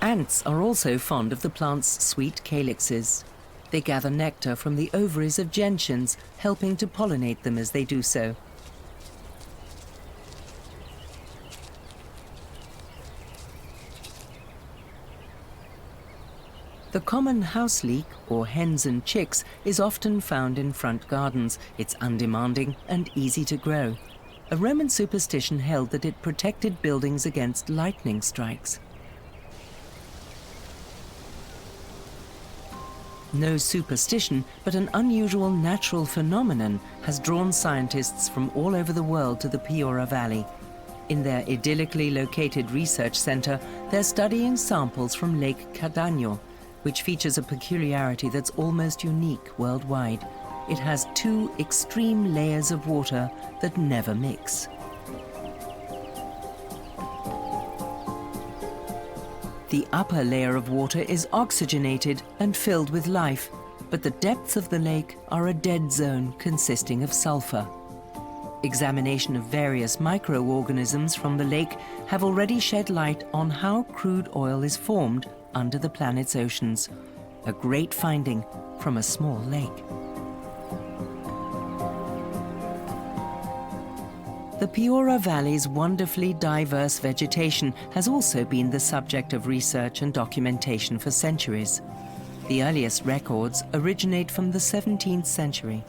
Ants are also fond of the plant's sweet calyxes. They gather nectar from the ovaries of gentians, helping to pollinate them as they do so. The common house leek, or hens and chicks, is often found in front gardens. It's undemanding and easy to grow. A Roman superstition held that it protected buildings against lightning strikes. No superstition, but an unusual natural phenomenon has drawn scientists from all over the world to the Piora Valley. In their idyllically located research center, they're studying samples from Lake Cadagno, which features a peculiarity that's almost unique worldwide. It has two extreme layers of water that never mix. The upper layer of water is oxygenated and filled with life, but the depths of the lake are a dead zone consisting of sulfur. Examination of various microorganisms from the lake have already shed light on how crude oil is formed under the planet's oceans. A great finding from a small lake. The Piora Valley's wonderfully diverse vegetation has also been the subject of research and documentation for centuries. The earliest records originate from the 17th century.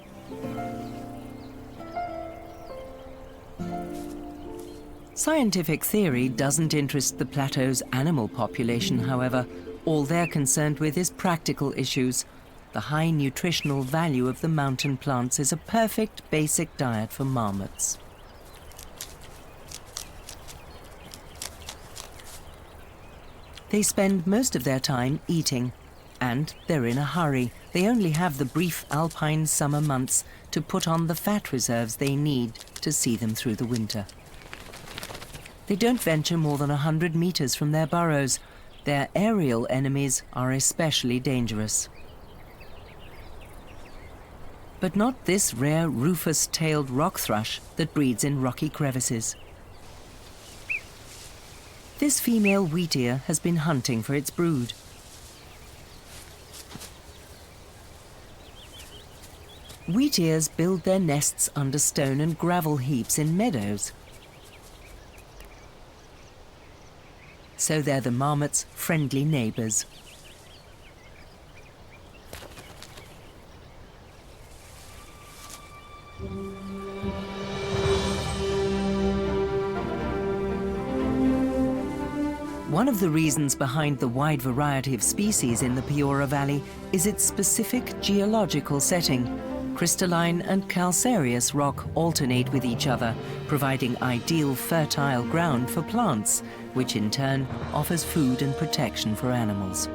Scientific theory doesn't interest the plateau's animal population, however. All they're concerned with is practical issues. The high nutritional value of the mountain plants is a perfect basic diet for marmots. They spend most of their time eating, and they're in a hurry. They only have the brief alpine summer months to put on the fat reserves they need to see them through the winter. They don't venture more than 100 meters from their burrows. Their aerial enemies are especially dangerous. But not this rare rufous-tailed rock thrush that breeds in rocky crevices. This female wheatear has been hunting for its brood. Wheatears build their nests under stone and gravel heaps in meadows. So they're the marmot's friendly neighbors. One of the reasons behind the wide variety of species in the Piora Valley is its specific geological setting. Crystalline and calcareous rock alternate with each other, providing ideal fertile ground for plants, which in turn offers food and protection for animals.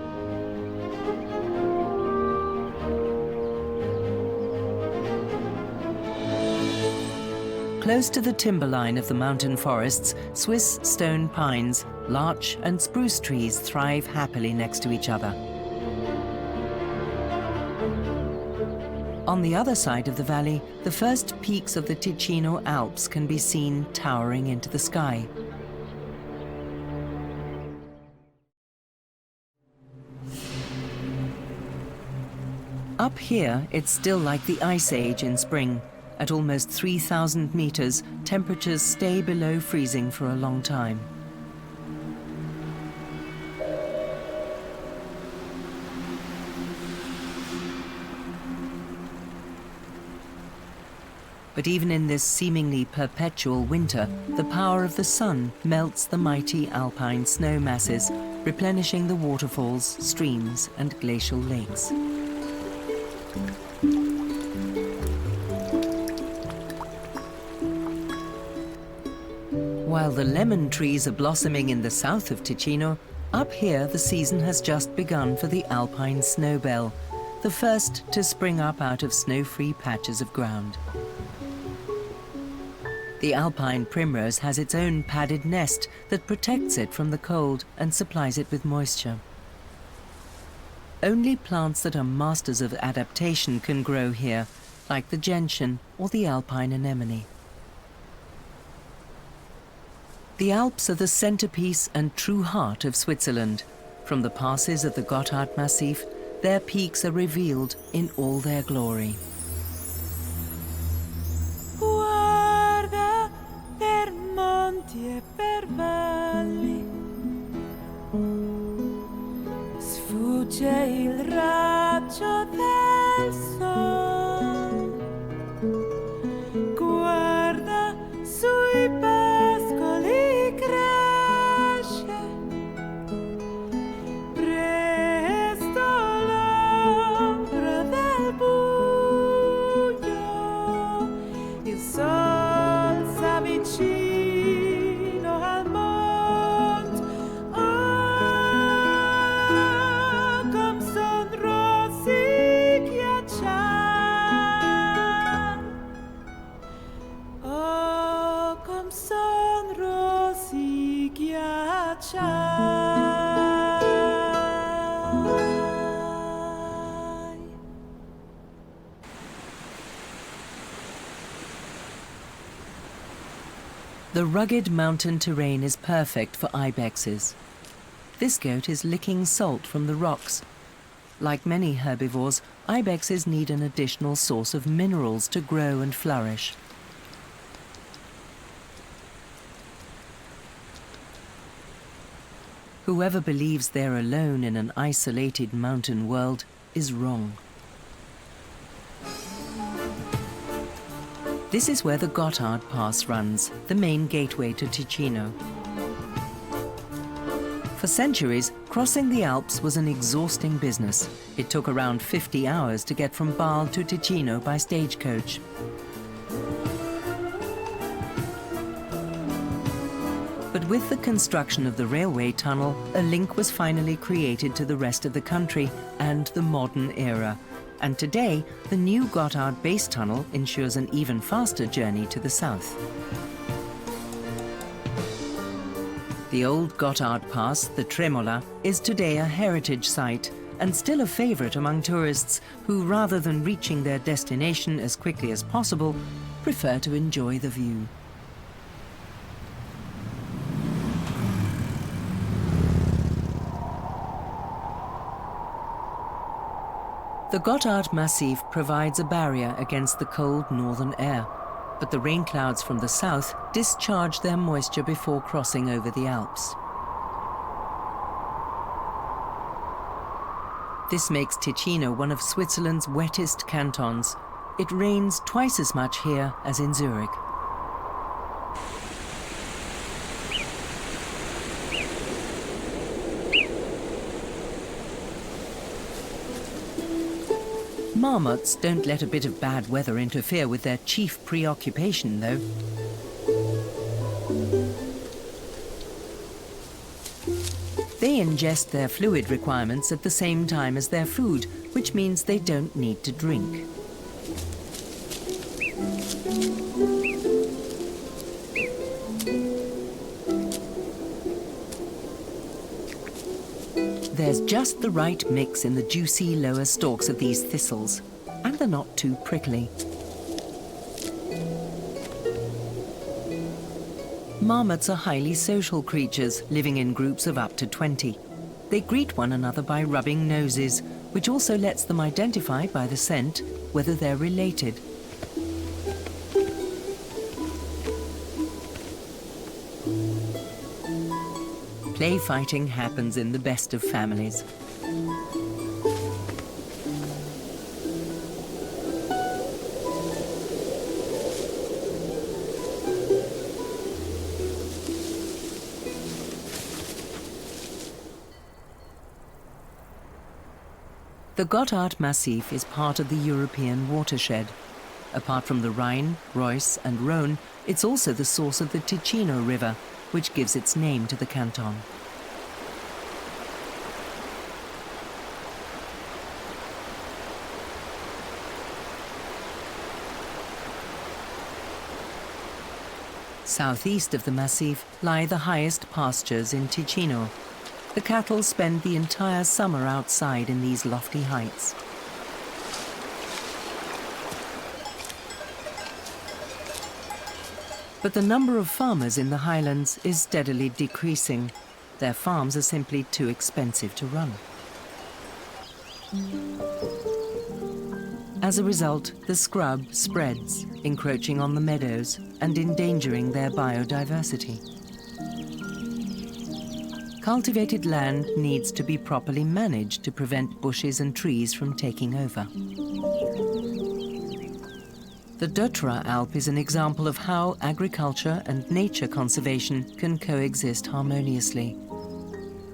Close to the timberline of the mountain forests, Swiss stone pines, larch and spruce trees thrive happily next to each other. On the other side of the valley, the first peaks of the Ticino Alps can be seen towering into the sky. Up here, it's still like the Ice Age in spring. At almost 3,000 meters, temperatures stay below freezing for a long time. But even in this seemingly perpetual winter, the power of the sun melts the mighty alpine snow masses, replenishing the waterfalls, streams, and glacial lakes. While the lemon trees are blossoming in the south of Ticino, up here the season has just begun for the alpine snowbell, the first to spring up out of snow-free patches of ground. The alpine primrose has its own padded nest that protects it from the cold and supplies it with moisture. Only plants that are masters of adaptation can grow here, like the gentian or the alpine anemone. The Alps are the centerpiece and true heart of Switzerland. From the passes of the Gotthard Massif, their peaks are revealed in all their glory. Guarda per monti e per valli, sfugge il raggio del sol. Guarda sui pascoli cresce, presto l'ombra del buio, il sol s'avvicina al monte, oh, come son rossi ghiacciai, oh, come son rossi ghiacciai. The rugged mountain terrain is perfect for ibexes. This goat is licking salt from the rocks. Like many herbivores, ibexes need an additional source of minerals to grow and flourish. Whoever believes they're alone in an isolated mountain world is wrong. This is where the Gotthard Pass runs, the main gateway to Ticino. For centuries, crossing the Alps was an exhausting business. It took around 50 hours to get from Bâle to Ticino by stagecoach. But with the construction of the railway tunnel, a link was finally created to the rest of the country and the modern era. And today, the new Gotthard base tunnel ensures an even faster journey to the south. The old Gotthard Pass, the Tremola, is today a heritage site and still a favorite among tourists who, rather than reaching their destination as quickly as possible, prefer to enjoy the view. The Gotthard Massif provides a barrier against the cold northern air, but the rain clouds from the south discharge their moisture before crossing over the Alps. This makes Ticino one of Switzerland's wettest cantons. It rains twice as much here as in Zurich. Marmots don't let a bit of bad weather interfere with their chief preoccupation, though. They ingest their fluid requirements at the same time as their food, which means they don't need to drink. There's just the right mix in the juicy lower stalks of these thistles, and they're not too prickly. Marmots are highly social creatures, living in groups of up to 20. They greet one another by rubbing noses, which also lets them identify by the scent whether they're related. Play fighting happens in the best of families. The Gotthard Massif is part of the European watershed. Apart from the Rhine, Reuss and Rhone, it's also the source of the Ticino River, which gives its name to the canton. Southeast of the Massif lie the highest pastures in Ticino. The cattle spend the entire summer outside in these lofty heights. But the number of farmers in the highlands is steadily decreasing. Their farms are simply too expensive to run. As a result, the scrub spreads, encroaching on the meadows and endangering their biodiversity. Cultivated land needs to be properly managed to prevent bushes and trees from taking over. The Jura Alp is an example of how agriculture and nature conservation can coexist harmoniously.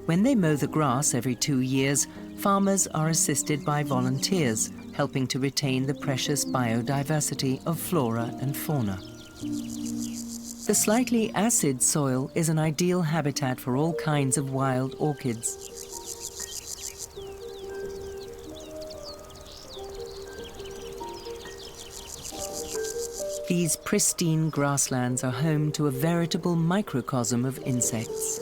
When they mow the grass every 2 years, farmers are assisted by volunteers, helping to retain the precious biodiversity of flora and fauna. The slightly acid soil is an ideal habitat for all kinds of wild orchids. These pristine grasslands are home to a veritable microcosm of insects.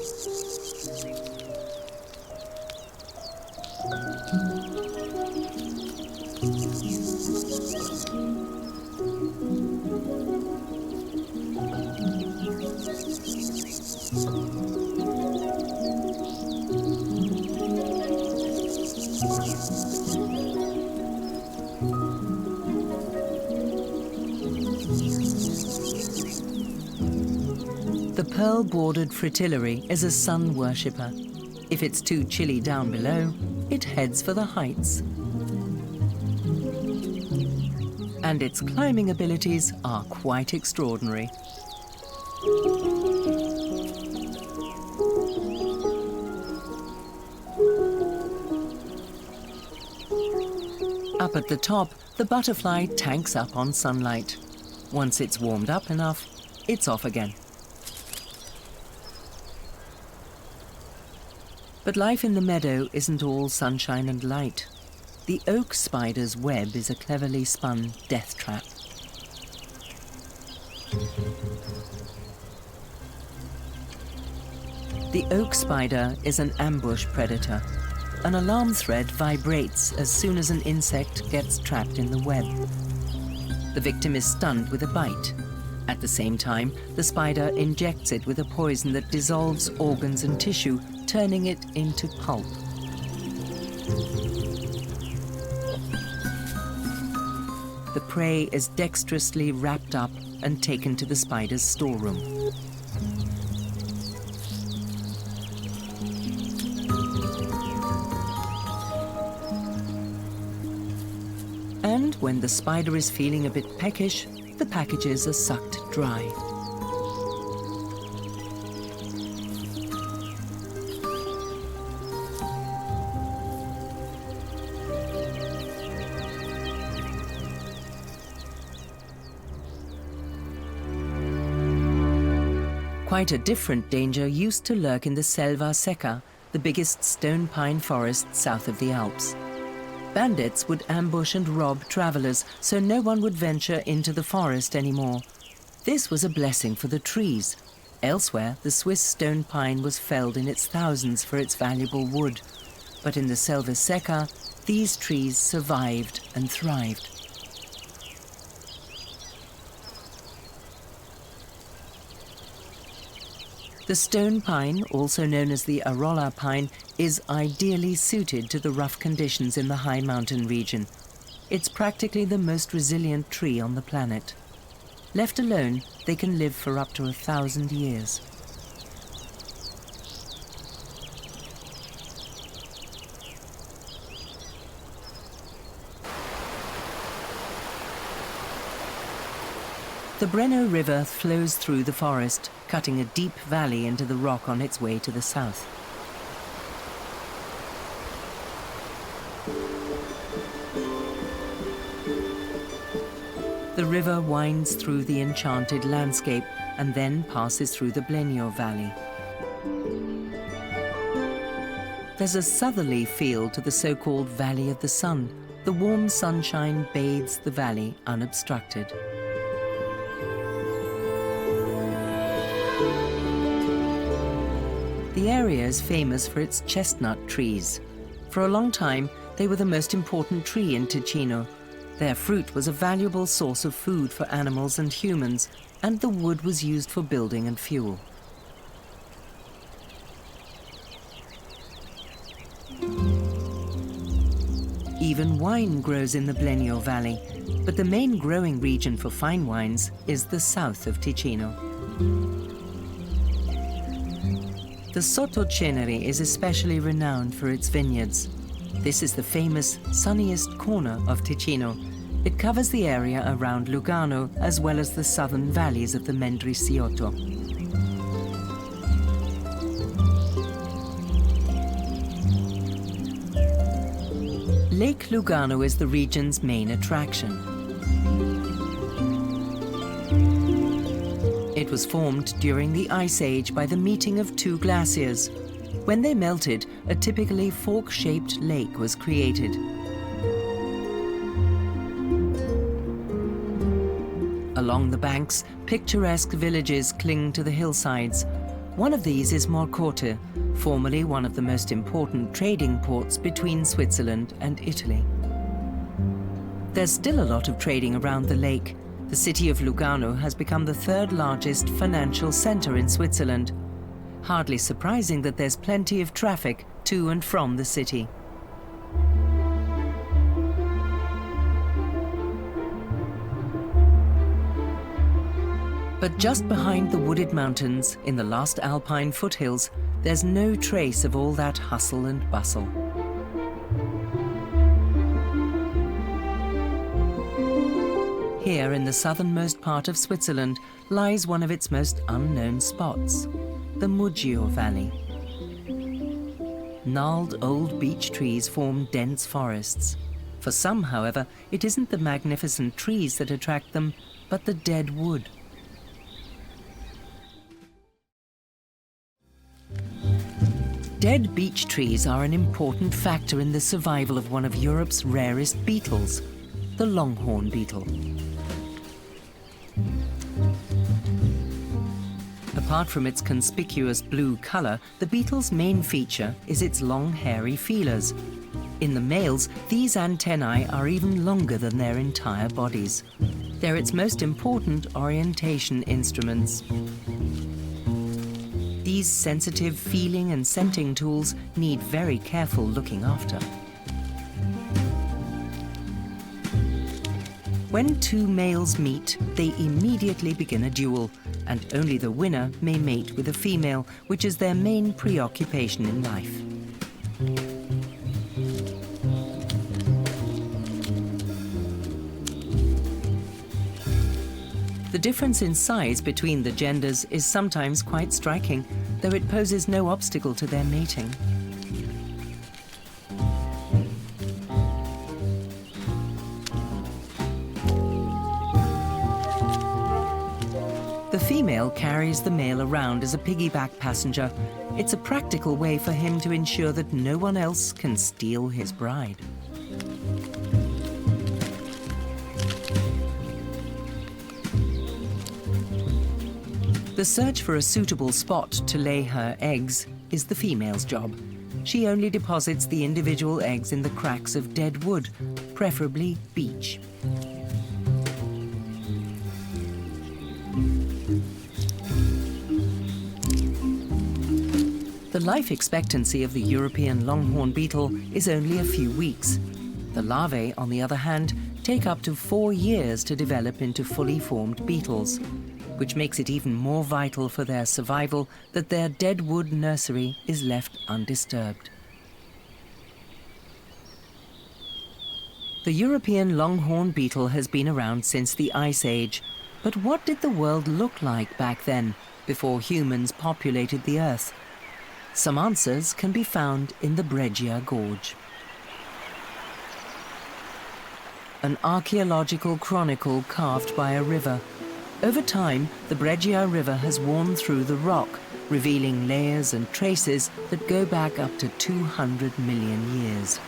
The pearl-bordered fritillary is a sun worshipper. If it's too chilly down below, it heads for the heights. And its climbing abilities are quite extraordinary. Up at the top, the butterfly tanks up on sunlight. Once it's warmed up enough, it's off again. But life in the meadow isn't all sunshine and light. The oak spider's web is a cleverly spun death trap. The oak spider is an ambush predator. An alarm thread vibrates as soon as an insect gets trapped in the web. The victim is stunned with a bite. At the same time, the spider injects it with a poison that dissolves organs and tissue, turning it into pulp. The prey is dexterously wrapped up and taken to the spider's storeroom. And when the spider is feeling a bit peckish, the packages are sucked dry. Quite a different danger used to lurk in the Selva Secca, the biggest stone pine forest south of the Alps. Bandits would ambush and rob travelers, so no one would venture into the forest anymore. This was a blessing for the trees. Elsewhere, the Swiss stone pine was felled in its thousands for its valuable wood. But in the Selva Secca, these trees survived and thrived. The stone pine, also known as the Arolla pine, is ideally suited to the rough conditions in the high mountain region. It's practically the most resilient tree on the planet. Left alone, they can live for up to 1,000 years. The Brenner River flows through the forest, cutting a deep valley into the rock on its way to the south. river winds through the enchanted landscape and then passes through the Blenio Valley. There's a southerly feel to the so-called Valley of the Sun. The warm sunshine bathes the valley unobstructed. The area is famous for its chestnut trees. For a long time, they were the most important tree in Ticino. Their fruit was a valuable source of food for animals and humans, and the wood was used for building and fuel. Even wine grows in the Blenio Valley, but the main growing region for fine wines is the south of Ticino. The Sottoceneri is especially renowned for its vineyards. This is the famous sunniest corner of Ticino. It covers the area around Lugano as well as the southern valleys of the Mendrisiotto. Lake Lugano is the region's main attraction. It was formed during the Ice Age by the meeting of two glaciers. When they melted, a typically fork-shaped lake was created. Along the banks, picturesque villages cling to the hillsides. One of these is Morcote, formerly one of the most important trading ports between Switzerland and Italy. There's still a lot of trading around the lake. The city of Lugano has become the third largest financial center in Switzerland. Hardly surprising that there's plenty of traffic to and from the city. But just behind the wooded mountains, in the last alpine foothills, there's no trace of all that hustle and bustle. Here in the southernmost part of Switzerland lies one of its most unknown spots, the Muggio Valley. Gnarled old beech trees form dense forests. For some, however, it isn't the magnificent trees that attract them, but the dead wood. Dead beech trees are an important factor in the survival of one of Europe's rarest beetles, the longhorn beetle. Apart from its conspicuous blue color, the beetle's main feature is its long, hairy feelers. In the males, these antennae are even longer than their entire bodies. They're its most important orientation instruments. These sensitive feeling and scenting tools need very careful looking after. When two males meet, they immediately begin a duel, and only the winner may mate with a female, which is their main preoccupation in life. The difference in size between the genders is sometimes quite striking, though it poses no obstacle to their mating. The female carries the male around as a piggyback passenger. It's a practical way for him to ensure that no one else can steal his bride. The search for a suitable spot to lay her eggs is the female's job. She only deposits the individual eggs in the cracks of dead wood, preferably beech. The life expectancy of the European longhorn beetle is only a few weeks. The larvae, on the other hand, take up to 4 years to develop into fully formed beetles, which makes it even more vital for their survival that their dead wood nursery is left undisturbed. The European longhorn beetle has been around since the Ice Age, but what did the world look like back then, before humans populated the Earth? Some answers can be found in the Breggia Gorge. an archaeological chronicle carved by a river. Over time, the Breggia River has worn through the rock, revealing layers and traces that go back up to 200 million years.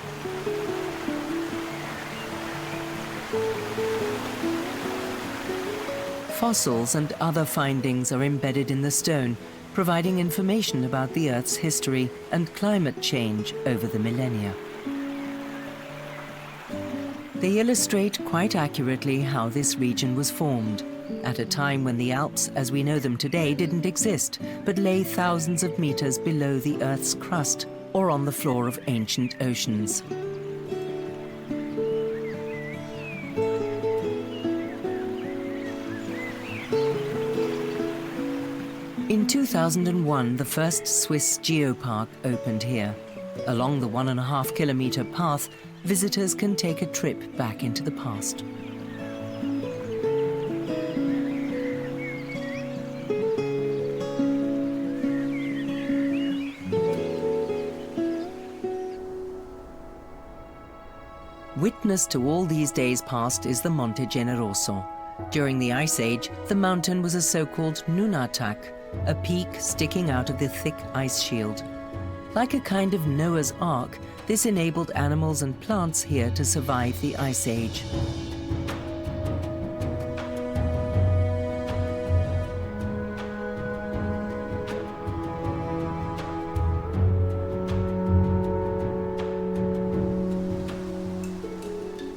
Fossils and other findings are embedded in the stone, providing information about the Earth's history and climate change over the millennia. They illustrate quite accurately how this region was formed, at a time when the Alps, as we know them today, didn't exist, but lay thousands of meters below the Earth's crust or on the floor of ancient oceans. In 2001, the first Swiss geopark opened here. Along the 1.5-kilometer path, visitors can take a trip back into the past. Witness to all these days past is the Monte Generoso. During the Ice Age, the mountain was a so-called nunatak, a peak sticking out of the thick ice shield. Like a kind of Noah's Ark, this enabled animals and plants here to survive the Ice Age.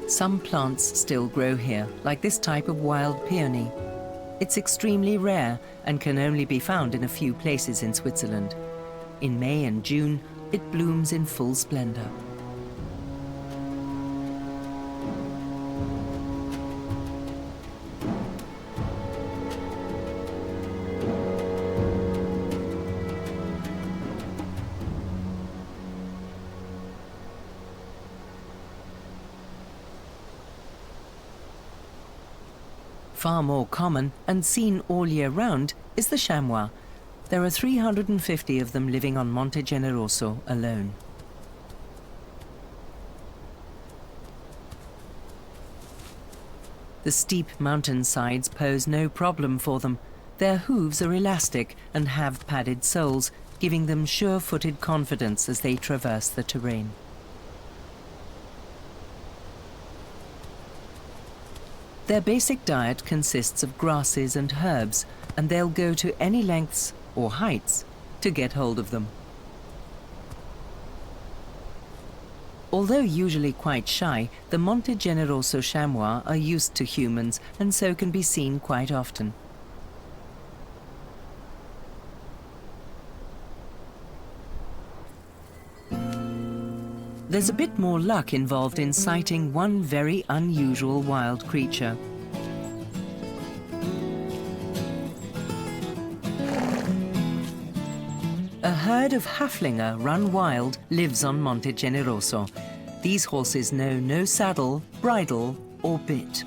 Some plants still grow here, like this type of wild peony. It's extremely rare and can only be found in a few places in Switzerland. In May and June, it blooms in full splendor. Far more common and seen all year round is the chamois. There are 350 of them living on Monte Generoso alone. The steep mountain sides pose no problem for them. Their hooves are elastic and have padded soles, giving them sure-footed confidence as they traverse the terrain. Their basic diet consists of grasses and herbs, and they'll go to any lengths or heights to get hold of them. Although usually quite shy, the Monte Generoso chamois are used to humans and so can be seen quite often. There's a bit more luck involved in sighting one very unusual wild creature. A herd of Haflinger run wild lives on Monte Generoso. These horses know no saddle, bridle, or bit.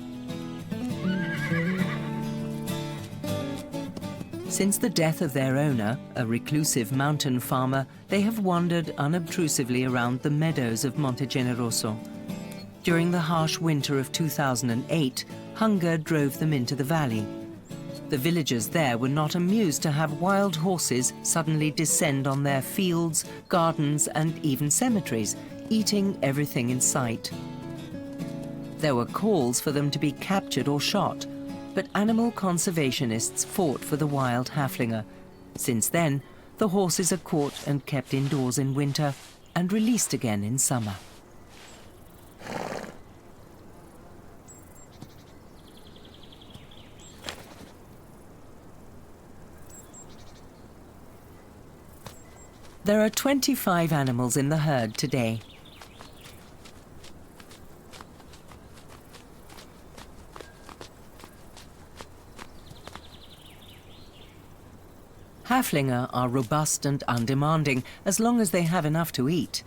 Since the death of their owner, a reclusive mountain farmer, they have wandered unobtrusively around the meadows of Monte Generoso. During the harsh winter of 2008, hunger drove them into the valley. The villagers there were not amused to have wild horses suddenly descend on their fields, gardens, and even cemeteries, eating everything in sight. There were calls for them to be captured or shot, but animal conservationists fought for the wild Haflinger. Since then, the horses are caught and kept indoors in winter and released again in summer. There are 25 animals in the herd today. Haflinger are robust and undemanding as long as they have enough to eat.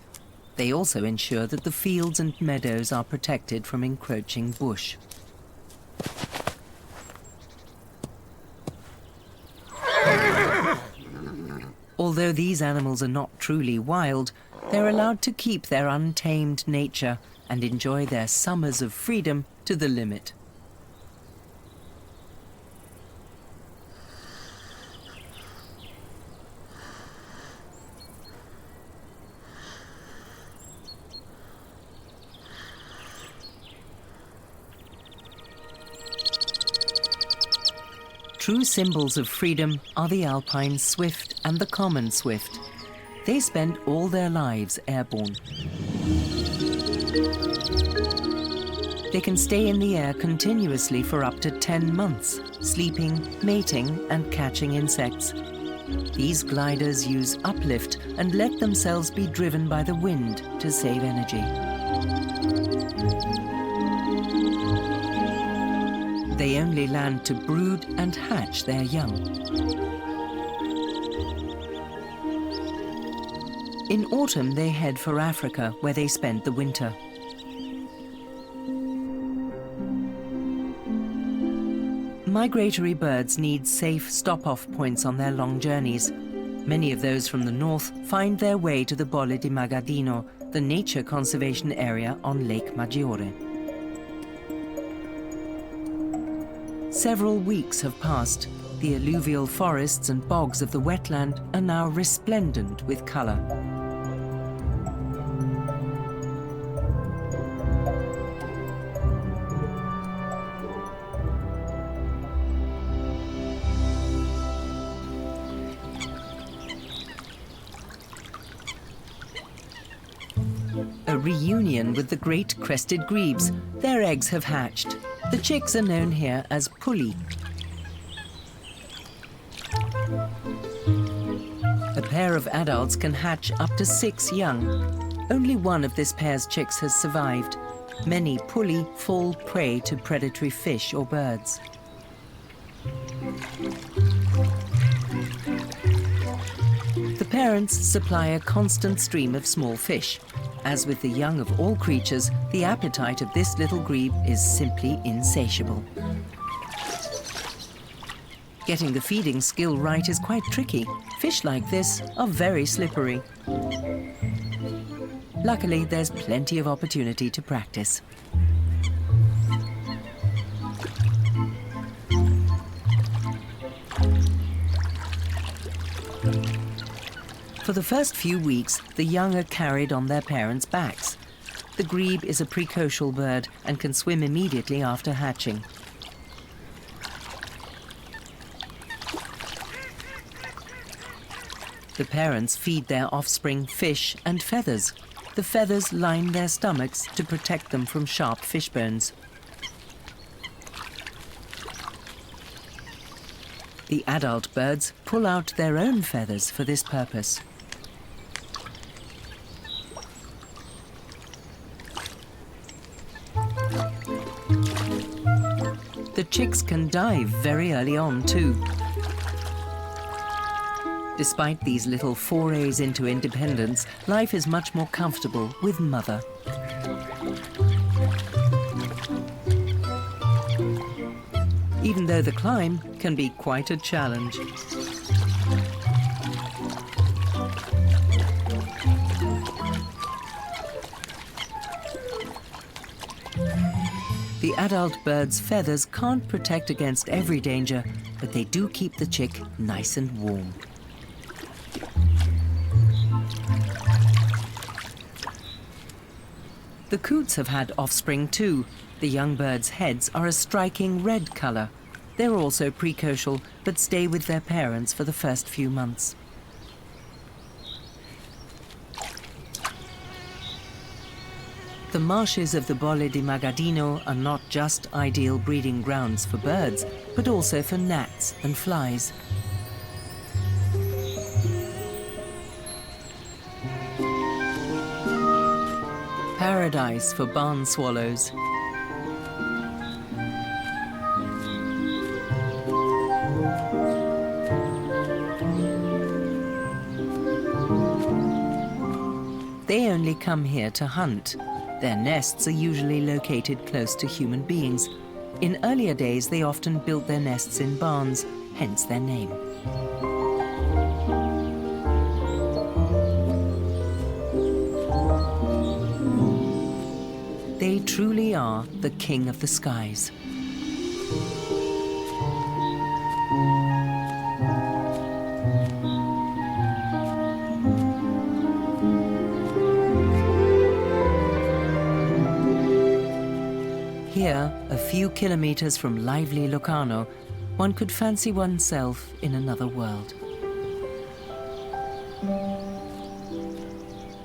They also ensure that the fields and meadows are protected from encroaching bush. Although these animals are not truly wild, they're allowed to keep their untamed nature and enjoy their summers of freedom to the limit. True symbols of freedom are the alpine swift and the common swift. They spend all their lives airborne. They can stay in the air continuously for up to 10 months, sleeping, mating, and catching insects. These gliders use uplift and let themselves be driven by the wind to save energy. They only land to brood and hatch their young. In autumn, they head for Africa, where they spend the winter. Migratory birds need safe stop-off points on their long journeys. Many of those from the north find their way to the Bolle di Magadino, the nature conservation area on Lake Maggiore. Several weeks have passed. The alluvial forests and bogs of the wetland are now resplendent with color. A reunion with the great crested grebes. Their eggs have hatched. The chicks are known here as pulli. A pair of adults can hatch up to 6 young. Only one of this pair's chicks has survived. Many pulli fall prey to predatory fish or birds. The parents supply a constant stream of small fish. As with the young of all creatures, the appetite of this little grebe is simply insatiable. Getting the feeding skill right is quite tricky. Fish like this are very slippery. Luckily, there's plenty of opportunity to practice. For the first few weeks, the young are carried on their parents' backs. The grebe is a precocial bird and can swim immediately after hatching. The parents feed their offspring fish and feathers. The feathers line their stomachs to protect them from sharp fish bones. The adult birds pull out their own feathers for this purpose. The chicks can dive very early on, too. Despite these little forays into independence, life is much more comfortable with mother. Even though the climb can be quite a challenge. The adult bird's feathers can't protect against every danger, but they do keep the chick nice and warm. The coots have had offspring too. The young birds' heads are a striking red color. They're also precocial, but stay with their parents for the first few months. The marshes of the Bolle di Magadino are not just ideal breeding grounds for birds, but also for gnats and flies. Paradise for barn swallows. They only come here to hunt. Their nests are usually located close to human beings. In earlier days, they often built their nests in barns, hence their name. They truly are far the king of the skies. Here, a few kilometers from lively Locarno, one could fancy oneself in another world.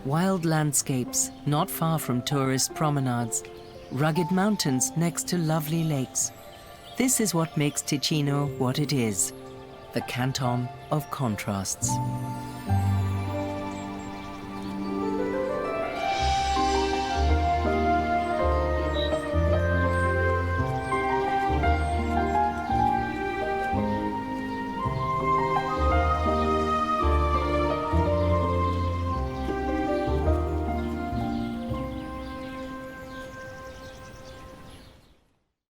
Wild landscapes not far from tourist promenades, rugged mountains next to lovely lakes. This is what makes Ticino what it is, the canton of contrasts.